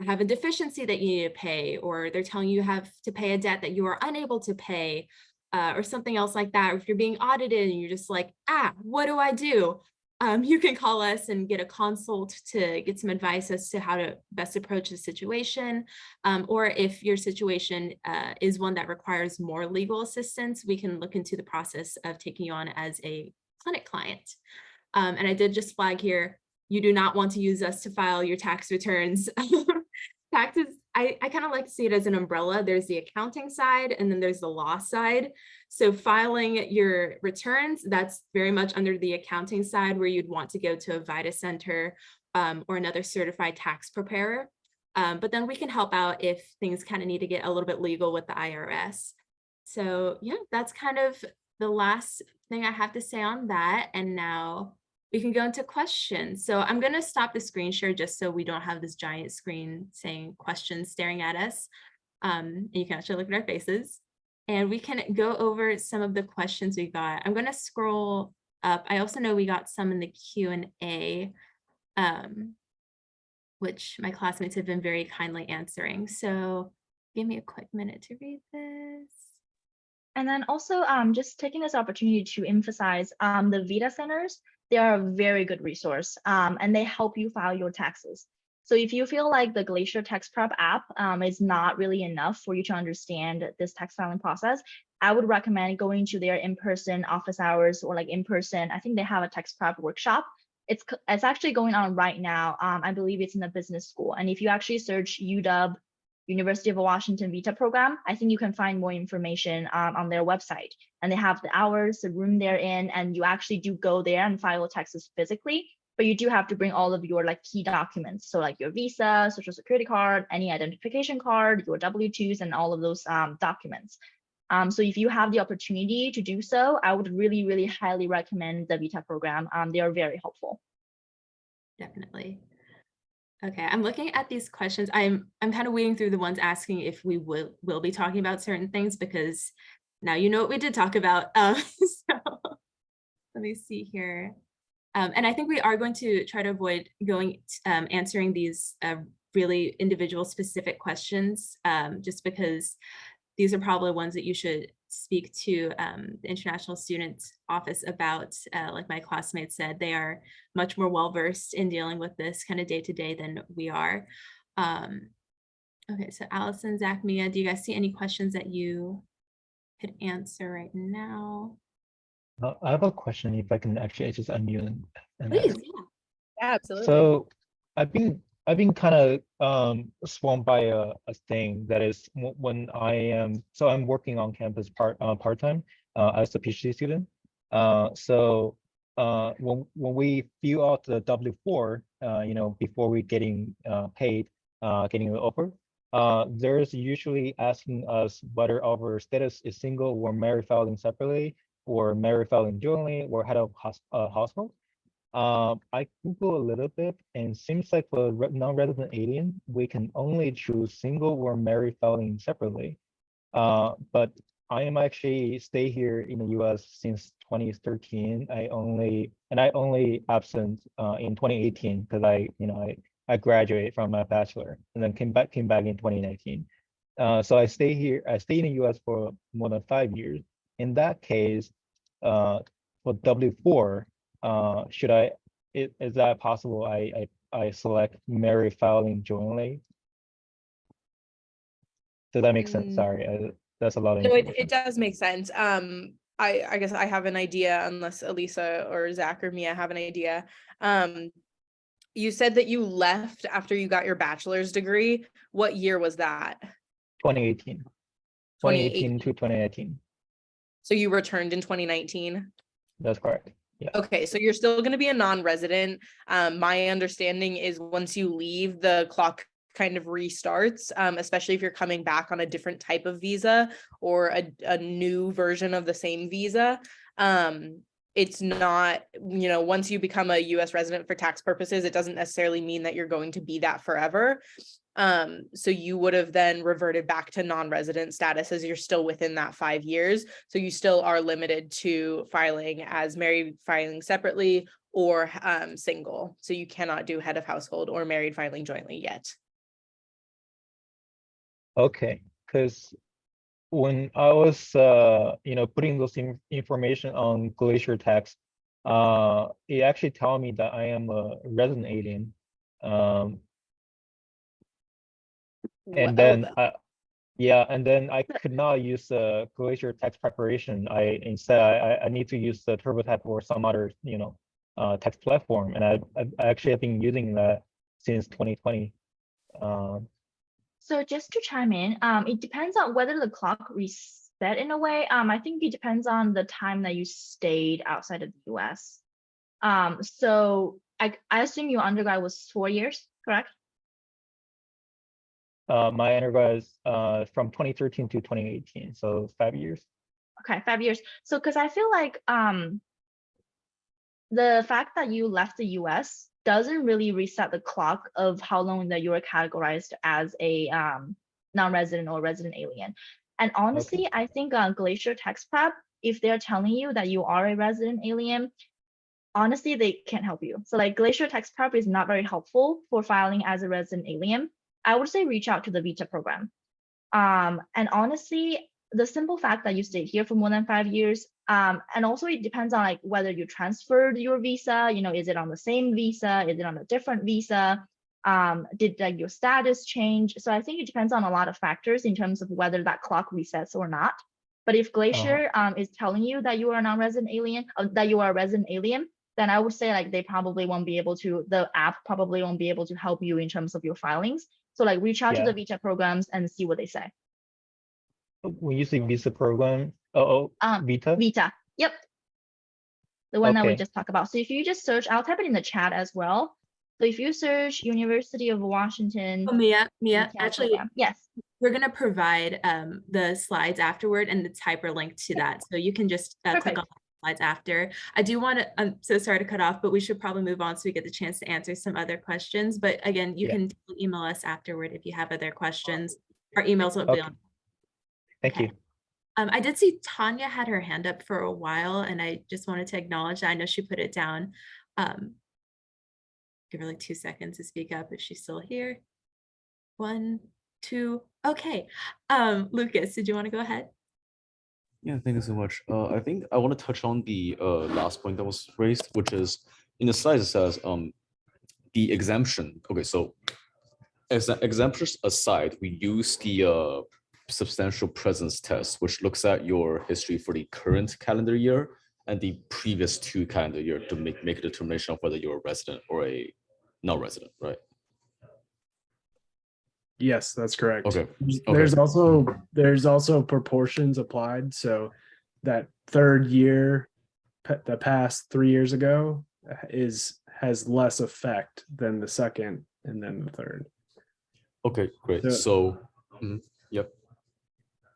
have a deficiency that you need to pay, or they're telling you have to pay a debt that you are unable to pay, or something else like that, or if you're being audited and you're just like, what do I do? You can call us and get a consult to get some advice as to how to best approach the situation. Or if your situation is one that requires more legal assistance, we can look into the process of taking you on as a clinic client. And I did just flag here, you do not want to use us to file your tax returns. Taxes, I kind of like to see it as an umbrella. There's the accounting side and then there's the law side. So filing your returns, that's very much under the accounting side where you'd want to go to a VITA center or another certified tax preparer. But then we can help out if things kind of need to get a little bit legal with the IRS. So yeah, that's kind of the last thing I have to say on that. And now we can go into questions. So I'm going to stop the screen share just so we don't have this giant screen saying questions staring at us. And you can actually look at our faces. And we can go over some of the questions we got. I'm going to scroll up. I also know we got some in the Q&A, which my classmates have been very kindly answering. So give me a quick minute to read this.
And then also just taking this opportunity to emphasize the VITA centers. They are a very good resource and they help you file your taxes. So if you feel like the Glacier Tax Prep app is not really enough for you to understand this tax filing process, I would recommend going to their in-person office hours or like in-person. I think they have a tax prep workshop. It's actually going on right now. I believe it's in a business school. And if you actually search UW, University of Washington VITA program, I think you can find more information on their website. And they have the hours, the room they're in, and you actually do go there and file taxes physically, but you do have to bring all of your like key documents. So like your visa, social security card, any identification card, your W-2s, and all of those documents. So if you have the opportunity to do so, I would really, really highly recommend the VITA program. They are very helpful.
Definitely. Okay, I'm looking at these questions. I'm kind of weeding through the ones asking if we will be talking about certain things, because now you know what we did talk about. So let me see here. And I think we are going to try to avoid answering these really individual specific questions, just because these are probably ones that you should speak to the International Students Office about. Like my classmates said, they are much more well-versed in dealing with this kind of day-to-day than we are. Okay, so Allison, Zach, Mia, do you guys see any questions that you could answer right now?
I have a question if I can actually just unmute and
Please,
ask.
Yeah, absolutely.
So I've been kind of swamped by a thing that is when I'm working on campus part-time as a PhD student. So when we fill out the W-4, before we getting paid, getting the offer, there's usually asking us whether our status is single or married filing separately, or married filing jointly, or head of household. I Google a little bit, and seems like for non-resident alien, we can only choose single or married filing separately. But I am actually stay here in the US since 2013. I only absent in 2018 because I graduated from my bachelor and then came back in 2019. So I stay in the US for more than 5 years. In that case, for W4, is that possible? I select marry filing jointly. Does that make sense?
Mm.
Sorry, that's a lot of
No,
information.
it does make sense. I guess I have an idea, unless Elisa or Zach or Mia have an idea. You said that you left after you got your bachelor's degree. What year was that?
2018. 2018 to 2019.
So you returned in 2019?
That's correct. Yeah.
Okay, so you're still going to be a non-resident. My understanding is once you leave, the clock kind of restarts, especially if you're coming back on a different type of visa or a new version of the same visa. It's not, once you become a US resident for tax purposes, it doesn't necessarily mean that you're going to be that forever. So you would have then reverted back to non-resident status as you're still within that 5 years. So you still are limited to filing as married filing separately or single. So you cannot do head of household or married filing jointly yet.
Okay, because when I was putting those information on Glacier Tax, it actually told me that I am a resident alien. And then and then I could not use the Glacier Tax preparation. Instead I need to use the TurboTax or some other tax platform, and I actually have been using that since 2020.
So just to chime in, it depends on whether the clock reset in a way. I think it depends on the time that you stayed outside of the US. So I assume your undergrad was 4 years, correct?
My undergrad is from 2013 to 2018, so 5 years.
Okay, 5 years. So because I feel like the fact that you left the US doesn't really reset the clock of how long that you were categorized as a non-resident or resident alien. And honestly, I think Glacier Tax Prep, if they're telling you that you are a resident alien, honestly, they can't help you. So like Glacier Tax Prep is not very helpful for filing as a resident alien. I would say reach out to the VITA program. And honestly, the simple fact that you stayed here for more than 5 years, and also it depends on like whether you transferred your visa, is it on the same visa? Is it on a different visa? Did like your status change? So I think it depends on a lot of factors in terms of whether that clock resets or not. But if Glacier is telling you that you are a non-resident alien, that you are a resident alien, then I would say like they probably won't be able to, the app probably won't be able to help you in terms of your filings. So like reach out to the VITA programs and see what they say.
When you say visa program, VITA?
VITA, yep. The one that we
Okay.
just talked about. So if you just search, I'll type it in the chat as well. So if you search University of Washington.
Oh, Mia,
VITA
actually,
program. Yes.
we're gonna provide the slides afterward and it's hyperlinked to that. So you can just click
Perfect.
on the slides after. I do want to, I'm so sorry to cut off, but we should probably move on so we get the chance to answer some other questions. But again, you
Yeah.
can email us afterward if you have other questions. Our emails will be
Okay.
on.
Thank you.
I did see Tanya had her hand up for a while and I just wanted to acknowledge that. I know she put it down. Give her like 2 seconds to speak up if she's still here. 1, 2, okay. Lucas, did you want to go ahead?
Yeah, thank you so much. I think I want to touch on the last point that was raised, which is in the slides it says the exemption. Okay, so as exemptions aside, we use the substantial presence test, which looks at your history for the current calendar year and the previous 2 calendar year to make a determination of whether you're a resident or a non-resident, right?
Yes, that's correct.
Okay.
There's also proportions applied. So that third year, the past 3 years ago, has less effect than the second and then the third.
Okay, great.
So-
So, yep.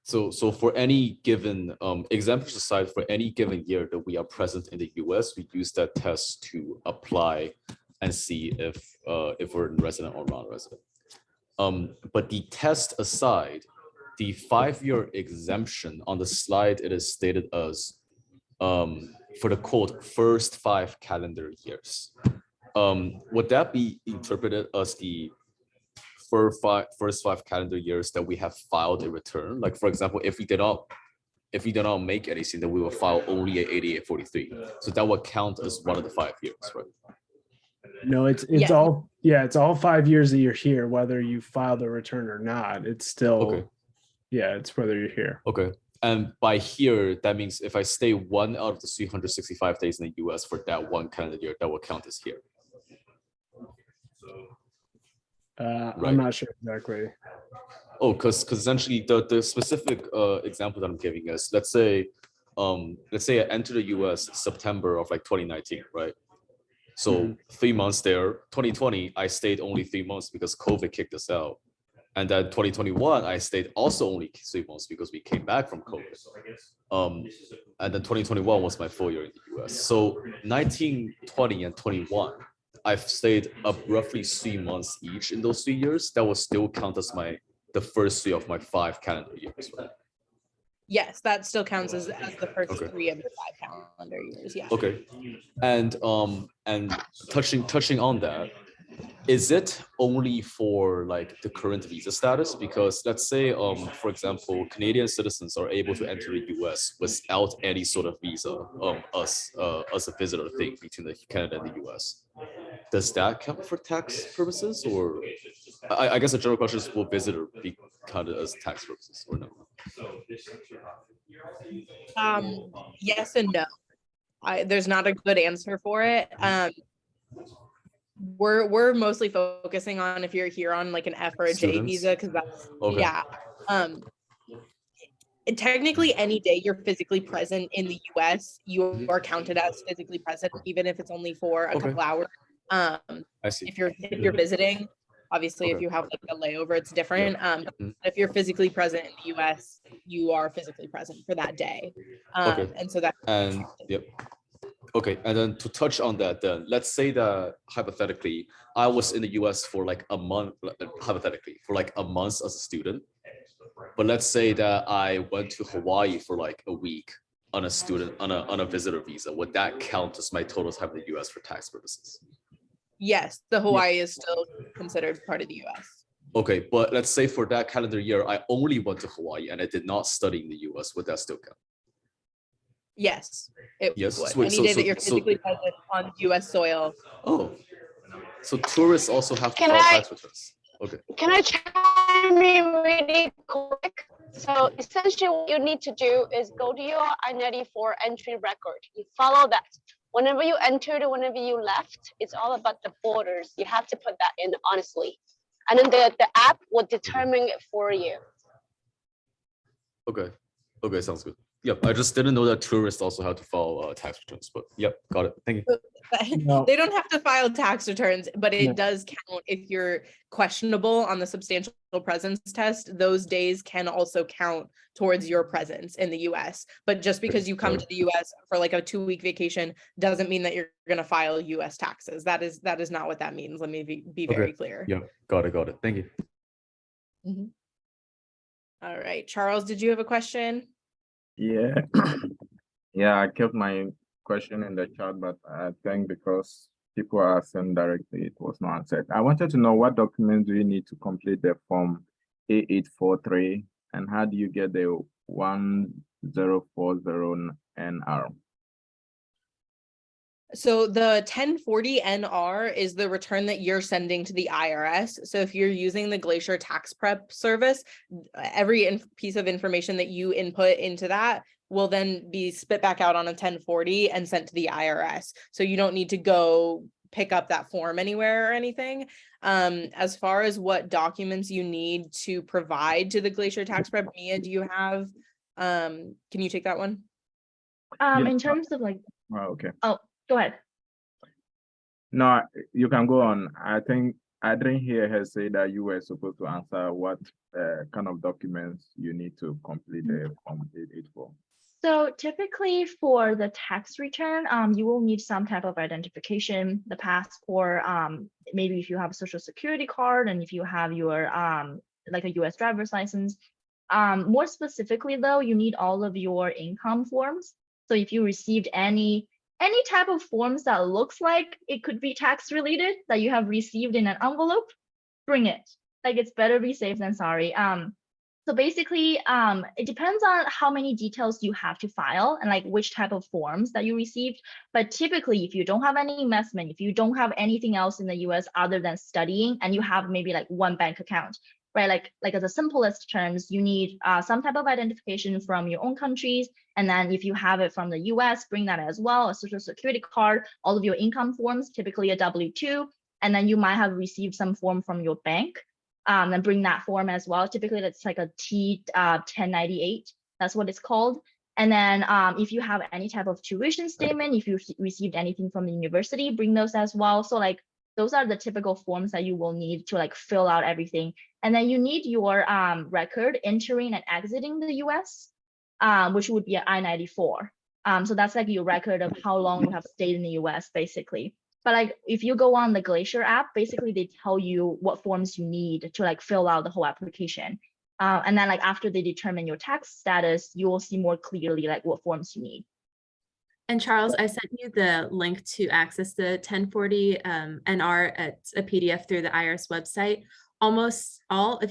So for any given exemptions aside, for any given year that we are present in the US, we use that test to apply and see if we're resident or non-resident. But the test aside, the 5-year exemption on the slide, it is stated as for the quote, first 5 calendar years. Would that be interpreted as the first 5 calendar years that we have filed a return? Like, for example, if we did not make anything, then we will file only a 8843. So that would count as one of the 5 years, right?
No, it's
Yeah.
all, yeah, it's all 5 years that you're here, whether you filed a return or not. It's still,
Okay.
yeah, it's whether you're here.
Okay. And by here, that means if I stay 1 out of the 365 days in the US for that 1 calendar year, that will count as here. Right.
I'm not sure exactly.
Oh, because essentially the specific example that I'm giving is, let's say I enter the US September of like 2019, right? So 3 months there, 2020, I stayed only 3 months because COVID kicked us out. And then 2021, I stayed also only 3 months because we came back from COVID. And then 2021 was my full year in the US. So 19, 20, and 21, I've stayed up roughly 3 months each in those 3 years. That will still count as the first 3 of my 5 calendar years, right?
Yes, that still counts as the first
Okay.
3 of the 5 calendar years. Yeah.
Okay. And touching on that, is it only for like the current visa status? Because let's say, for example, Canadian citizens are able to enter the US without any sort of visa, as a visitor thing between the Canada and the US. Does that count for tax purposes, or I guess the general question is, will visitor be counted as tax purposes or no?
Yes and no. There's not a good answer for it. We're mostly focusing on if you're here on like an F or a J
Students?
visa, because that's
Okay.
yeah. Technically, any day you're physically present in the US, you are counted as physically present, even if it's only for a
Okay.
couple hours.
I see.
If you're visiting, obviously, if
Okay.
you have like a layover, it's different.
Mhm.
If you're physically present in the US, you are physically present for that day.
Okay.
And so that
And yep. Okay, and then to touch on that, then let's say that hypothetically, I was in the US for like a month, hypothetically, for like a month as a student. But let's say that I went to Hawaii for like a week on a visitor visa. Would that count as my total time in the US for tax purposes?
yes, the Hawaii is still considered part of the US.
Okay, but let's say for that calendar year, I only went to Hawaii and I did not study in the US. Would that still count?
Yes, it
Yes,
would.
wait,
Any
so-
day
so-
that you're
so-
physically present on US soil.
Oh, so tourists also have to
Can
file
I-
tax returns. Okay.
Can I chime in really quick? So essentially what you need to do is go to your I-94 entry record. You follow that. Whenever you entered, whenever you left, it's all about the borders. You have to put that in honestly. And then the app will determine it for you.
Okay. Okay, sounds good. Yep, I just didn't know that tourists also have to file tax returns, but yep, got it. Thank you.
No.
They don't have to file tax returns, but it
No.
does count if you're questionable on the substantial presence test. Those days can also count towards your presence in the US. But just because you come to the US for like a 2-week vacation doesn't mean that you're gonna file US taxes. That is not what that means. Let me be
Okay.
very clear.
Yeah, got it. Thank you.
All right, Charles, did you have a question?
Yeah, yeah, I kept my question in the chat, but I think because people are asking directly, it was not answered. I wanted to know what documents do you need to complete the form A843, and how do you get the 1040 NR?
So the 1040 NR is the return that you're sending to the IRS. So if you're using the Glacier tax prep service, every piece of information that you input into that will then be spit back out on a 1040 and sent to the IRS. So you don't need to go pick up that form anywhere or anything. As far as what documents you need to provide to the Glacier tax prep, Mia, do you have, can you take that one?
In terms of like,
Oh, okay.
go ahead.
No, you can go on. I think Adrian here has said that you were supposed to answer what kind of documents you need to complete the form 884.
So typically for the tax return, you will need some type of identification, the passport, maybe if you have a social security card, and if you have your like a US driver's license. More specifically though, you need all of your income forms. So if you received any type of forms that looks like it could be tax related that you have received in an envelope, bring it. Like it's better be safe than sorry. So basically, it depends on how many details you have to file and like which type of forms that you received. But typically, if you don't have any investment, if you don't have anything else in the US other than studying, and you have maybe like one bank account, right? Like as the simplest terms, you need some type of identification from your own countries. And then if you have it from the US, bring that as well, a social security card, all of your income forms, typically a W-2. And then you might have received some form from your bank. And bring that form as well. Typically, that's like a T1098. That's what it's called. And then if you have any type of tuition statement, if you received anything from the university, bring those as well. So like those are the typical forms that you will need to like fill out everything. And then you need your record entering and exiting the US, which would be an I-94. So that's like your record of how long you have stayed in the US, basically. But like if you go on the Glacier app, basically they tell you what forms you need to like fill out the whole application. And then like after they determine your tax status, you will see more clearly like what forms you need.
And Charles, I sent you the link to access the 1040 NR at a PDF through the IRS website. Almost all,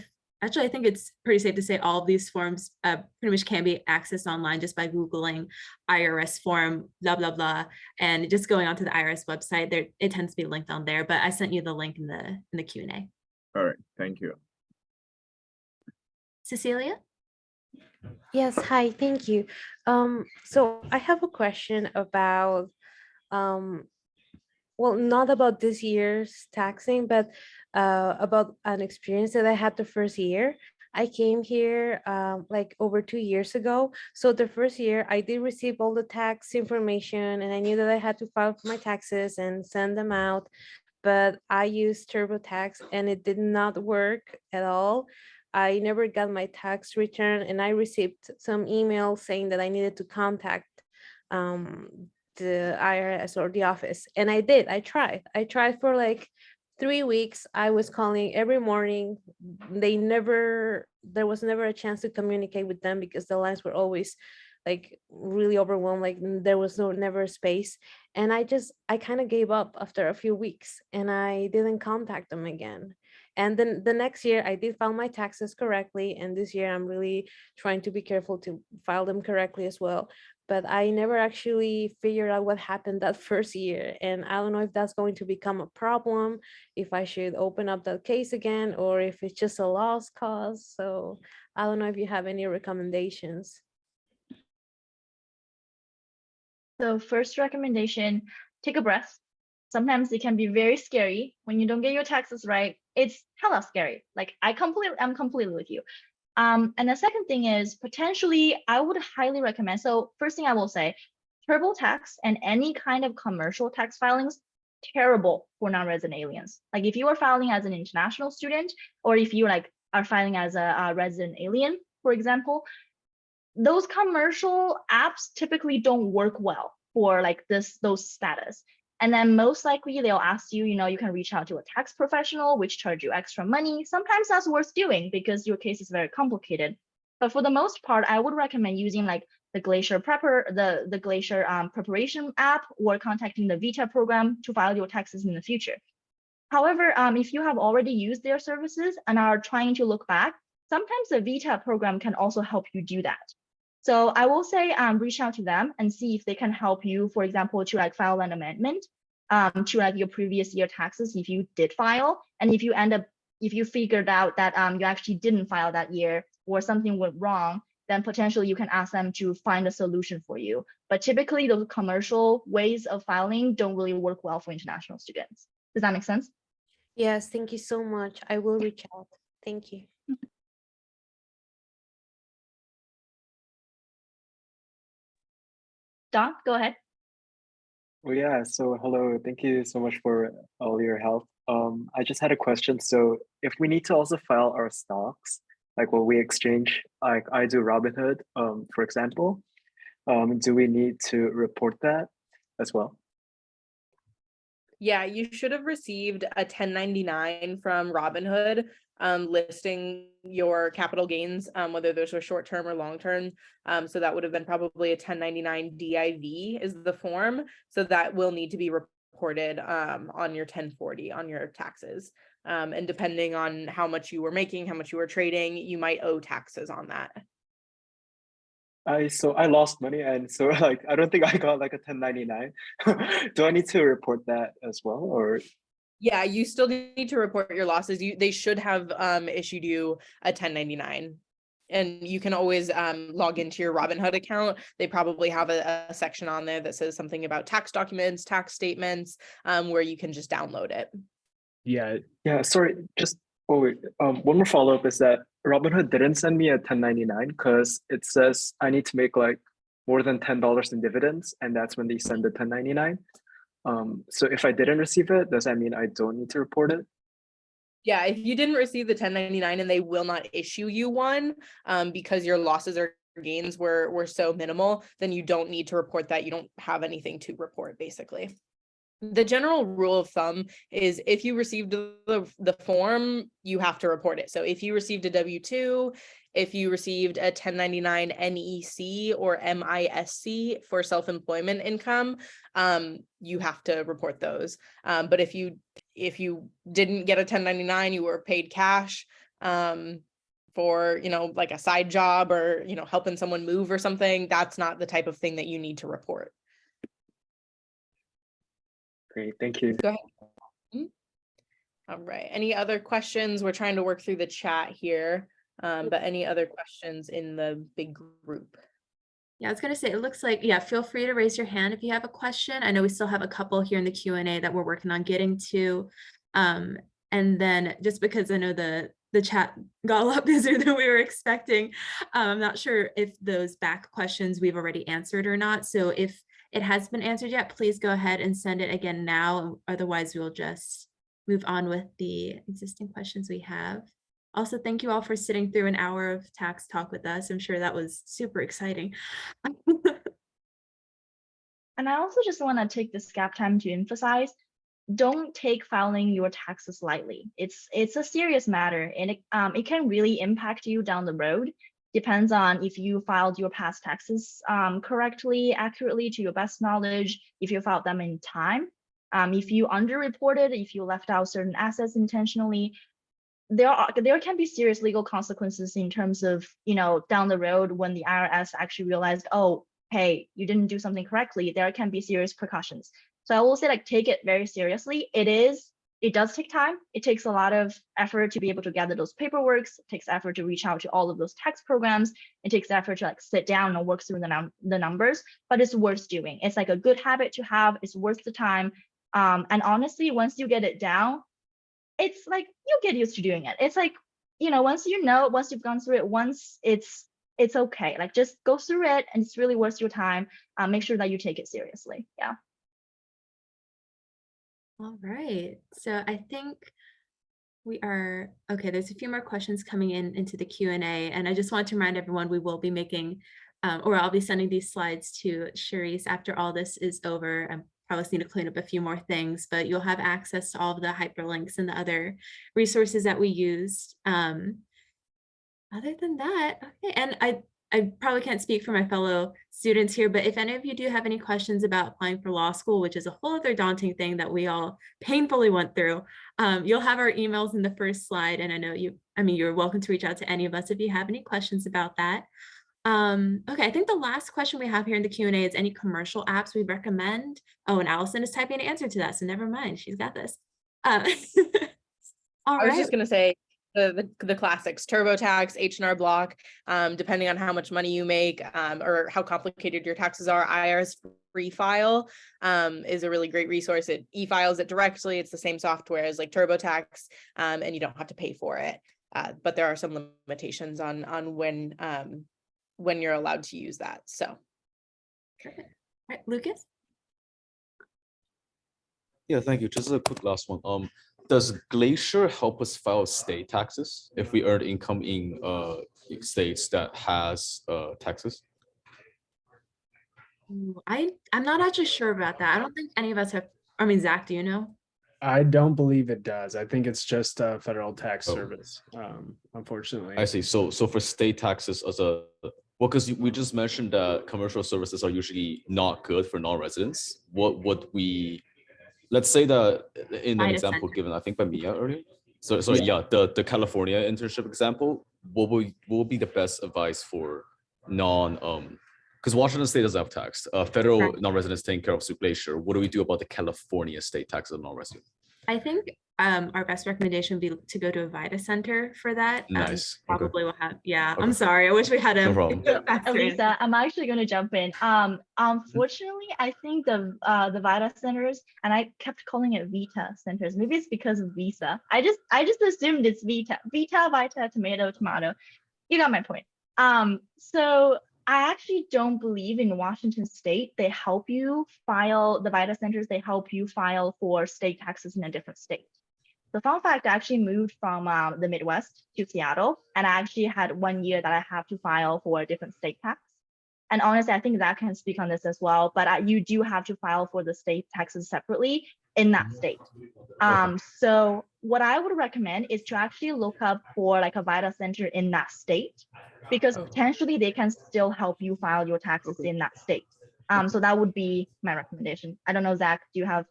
actually, I think it's pretty safe to say all of these forms pretty much can be accessed online just by Googling IRS form, blah, blah, blah. And just going onto the IRS website, there it tends to be linked on there, but I sent you the link in the Q&A.
All right, thank you.
Cecilia?
Yes, hi, thank you. So I have a question about, well, not about this year's taxing, but about an experience that I had the first year. I came here like over 2 years ago. So the first year I did receive all the tax information and I knew that I had to file for my taxes and send them out, but I used TurboTax and it did not work at all. I never got my tax return and I received some emails saying that I needed to contact the IRS or the office. And I did, I tried for like 3 weeks. I was calling every morning. There was never a chance to communicate with them because the lines were always like really overwhelmed, like there was never space. And I kind of gave up after a few weeks and I didn't contact them again. And then the next year I did file my taxes correctly. And this year I'm really trying to be careful to file them correctly as well. But I never actually figured out what happened that first year. And I don't know if that's going to become a problem, if I should open up that case again, or if it's just a lost cause. So I don't know if you have any recommendations.
So first recommendation, take a breath. Sometimes it can be very scary when you don't get your taxes right. It's hella scary. Like I'm completely with you. And the second thing is potentially I would highly recommend. So first thing I will say, TurboTax and any kind of commercial tax filings, terrible for non-resident aliens. Like if you are filing as an international student, or if you like are filing as a resident alien, for example, those commercial apps typically don't work well for like those status. And then most likely they'll ask you, you can reach out to a tax professional, which charge you extra money. Sometimes that's worth doing because your case is very complicated. But for the most part, I would recommend using like the Glacier the Glacier preparation app, or contacting the Vita program to file your taxes in the future. However, if you have already used their services and are trying to look back, sometimes the Vita program can also help you do that. So I will say reach out to them and see if they can help you, for example, to like file an amendment to like your previous year taxes if you did file. And if you figured out that you actually didn't file that year or something went wrong, then potentially you can ask them to find a solution for you. But typically those commercial ways of filing don't really work well for international students. Does that make sense?
Yes, thank you so much. I will reach out. Thank you.
Don, go ahead.
Oh yeah, so hello, thank you so much for all your help. I just had a question. So if we need to also file our stocks, like what we exchange, like I do Robinhood, for example, do we need to report that as well?
Yeah, you should have received a 1099 from Robinhood listing your capital gains, whether those are short-term or long-term. So that would have been probably a 1099 DIV is the form. So that will need to be reported on your 1040 on your taxes. And depending on how much you were making, how much you were trading, you might owe taxes on that.
So I lost money, and so like I don't think I got like a 1099. Do I need to report that as well, or?
Yeah, you still need to report your losses. They should have issued you a 1099. And you can always log into your Robinhood account. They probably have a section on there that says something about tax documents, tax statements, where you can just download it.
Yeah,
Yeah, sorry, just one more follow-up is that Robinhood didn't send me a 1099 because it says I need to make like more than $10 in dividends, and that's when they send the 1099. So if I didn't receive it, does that mean I don't need to report it?
Yeah, if you didn't receive the 1099 and they will not issue you one because your losses or gains were so minimal, then you don't need to report that. You don't have anything to report, basically. The general rule of thumb is if you received the form, you have to report it. So if you received a W-2, if you received a 1099 NEC or MISC for self-employment income, you have to report those. But if you didn't get a 1099, you were paid cash for, like a side job or, helping someone move or something, that's not the type of thing that you need to report.
Great, thank you.
Go ahead. All right. Any other questions? We're trying to work through the chat here, but any other questions in the big group?
Yeah, I was going to say, it looks like, yeah, feel free to raise your hand if you have a question. I know we still have a couple here in the Q&A that we're working on getting to. And then just because I know the chat got a lot busier than we were expecting, I'm not sure if those back questions we've already answered or not. So if it has been answered yet, please go ahead and send it again now. Otherwise, we'll just move on with the existing questions we have. Also, thank you all for sitting through an hour of tax talk with us. I'm sure that was super exciting.
And I also just want to take this gap time to emphasize, don't take filing your taxes lightly. It's a serious matter, and it can really impact you down the road. Depends on if you filed your past taxes correctly, accurately, to your best knowledge, if you filed them in time. If you underreported, if you left out certain assets intentionally, there can be serious legal consequences in terms of, down the road when the IRS actually realized, oh, hey, you didn't do something correctly, there can be serious repercussions. So I will say, like, take it very seriously. It does take time. It takes a lot of effort to be able to gather those paperwork. It takes effort to reach out to all of those tax programs. It takes effort to like sit down and work through the numbers, but it's worth doing. It's like a good habit to have. It's worth the time. And honestly, once you get it down, it's like you get used to doing it. It's like, once you've gone through it once, it's okay. Like, just go through it, and it's really worth your time. Make sure that you take it seriously. Yeah.
All right, so I think we are, okay, there's a few more questions coming into the Q&A, and I just want to remind everyone we will be making, or I'll be sending these slides to Charisse after all this is over. I probably need to clean up a few more things, but you'll have access to all of the hyperlinks and the other resources that we used. Other than that, okay, and I probably can't speak for my fellow students here, but if any of you do have any questions about applying for law school, which is a whole other daunting thing that we all painfully went through, you'll have our emails in the first slide. And I know you're welcome to reach out to any of us if you have any questions about that. Okay, I think the last question we have here in the Q&A is any commercial apps we recommend. Oh, and Allison is typing an answer to that, so never mind, she's got this. All
I was
right.
just gonna say, the classics, TurboTax, H&R Block, depending on how much money you make or how complicated your taxes are. IRS Free File is a really great resource. It e-files it directly. It's the same software as like TurboTax, and you don't have to pay for it. But there are some limitations on when you're allowed to use that. So,
All right, Lucas?
Yeah, thank you. Just a quick last one. Does Glacier help us file state taxes if we earn income in states that has taxes?
I'm not actually sure about that. I don't think any of us have, I mean, Zach, do you know?
I don't believe it does. I think it's just a federal tax
Oh.
service, unfortunately.
I see. So for state taxes as a, well, because we just mentioned that commercial services are usually not good for non-residents. What would we, let's say that in an
VITA
example
center.
given, I think by Mia earlier. So sorry, yeah, the California internship example, what would be the best advice for because Washington State doesn't have tax. Federal
Right.
non-residents taking care of Sioux Glacier. What do we do about the California state tax of non-resident?
I think our best recommendation would be to go to a VITA center for that.
Nice. Okay.
Probably will have, yeah,
Okay.
I'm sorry. I wish we had a.
No problem.
faster answer.
Elisa, I'm actually going to jump in. Unfortunately, I think the VITA centers, and I kept calling it Vita centers. Maybe it's because of Visa. I just assumed it's Vita, Vita, tomato. You got my point. So I actually don't believe in Washington State. They help you file the VITA centers. They help you file for state taxes in a different state. The fun fact, I actually moved from the Midwest to Seattle, and I actually had 1 year that I have to file for a different state tax. And honestly, I think Zach can speak on this as well, but you do have to file for the state taxes separately in that state. So what I would recommend is to actually look up for like a VITA center in that state, because potentially they can still help you file your taxes in that state. So that would be my recommendation. I don't know, Zach, do you have?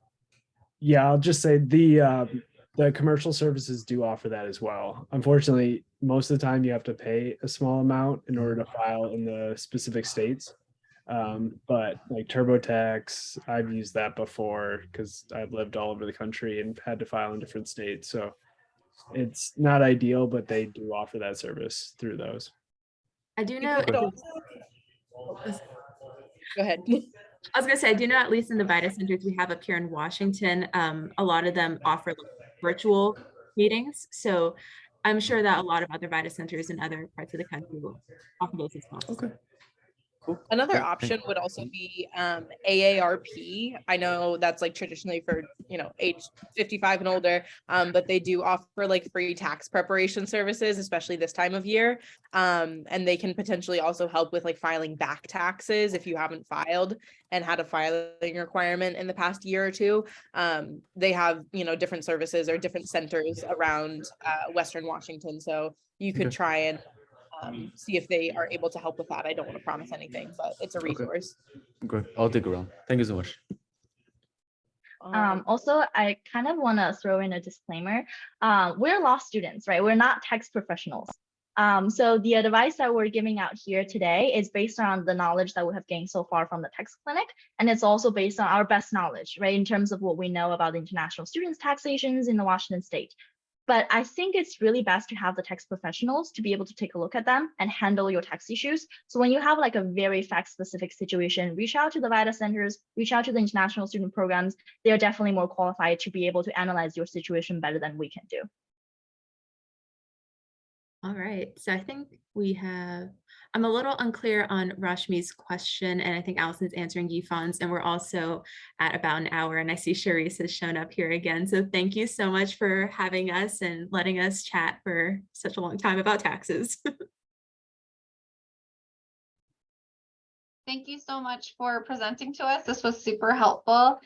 Yeah, I'll just say the commercial services do offer that as well. Unfortunately, most of the time you have to pay a small amount in order to file in the specific states. But like TurboTax, I've used that before because I've lived all over the country and had to file in different states. So it's not ideal, but they do offer that service through those.
I do
You
know.
could also- Go ahead.
I was gonna say, I do know at least in the VITA centers we have up here in Washington, a lot of them offer like, virtual meetings. So I'm sure that a lot of other VITA centers in other parts of the country will offer those as well.
Okay. Cool.
Another
Thank-
option would also be AARP. I know that's like traditionally for, age 55 and older, but they do offer like free tax preparation services, especially this time of year. And they can potentially also help with like filing back taxes if you haven't filed and had a filing requirement in the past year or two. They have, different services or different centers around Western Washington. So you could
Okay.
try and see if they are able to help with that. I don't want to promise anything, but it's a resource.
Okay, I'll dig around. Thank you so much.
Also, I kind of want to throw in a disclaimer. We're law students, right? We're not tax professionals. So the advice that we're giving out here today is based on the knowledge that we have gained so far from the tax clinic. And it's also based on our best knowledge, right? In terms of what we know about the international students taxations in the Washington state. But I think it's really best to have the tax professionals to be able to take a look at them and handle your tax issues. So when you have like a very fact specific situation, reach out to the VITA centers, reach out to the international student programs. They're definitely more qualified to be able to analyze your situation better than we can do.
All right, so I think I'm a little unclear on Rashmi's question, and I think Allison's answering Yifan's, and we're also at about an hour, and I see Charisse has shown up here again. So thank you so much for having us and letting us chat for such a long time about taxes.
Thank you so much for presenting to us. This was super helpful.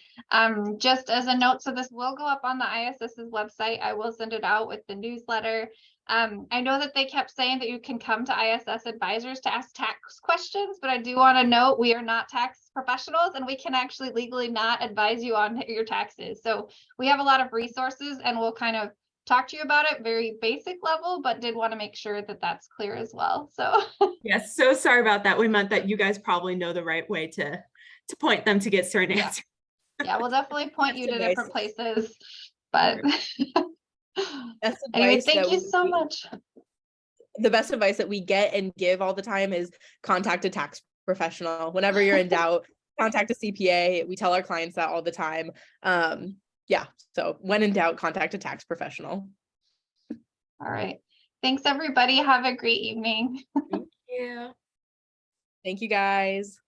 Just as a note, so this will go up on the ISS's website. I will send it out with the newsletter. I know that they kept saying that you can come to ISS advisors to ask tax questions, but I do want to note we are not tax professionals and we can actually legally not advise you on your taxes. So we have a lot of resources and we'll kind of talk to you about it very basic level, but did want to make sure that that's clear as well. So
Yes, so sorry about that. We meant that you guys probably know the right way to point them to get certain
Yeah.
answers.
yeah, we'll definitely point you to
That's
different places, but
That's
anyway,
advice
thank
that
you so much.
The best advice that we get and give all the time is contact a tax professional. Whenever you're in doubt, contact a CPA. We tell our clients that all the time. Yeah, so when in doubt, contact a tax professional.
All right. Thanks, everybody. Have a great evening.
Yeah.
Thank you, guys.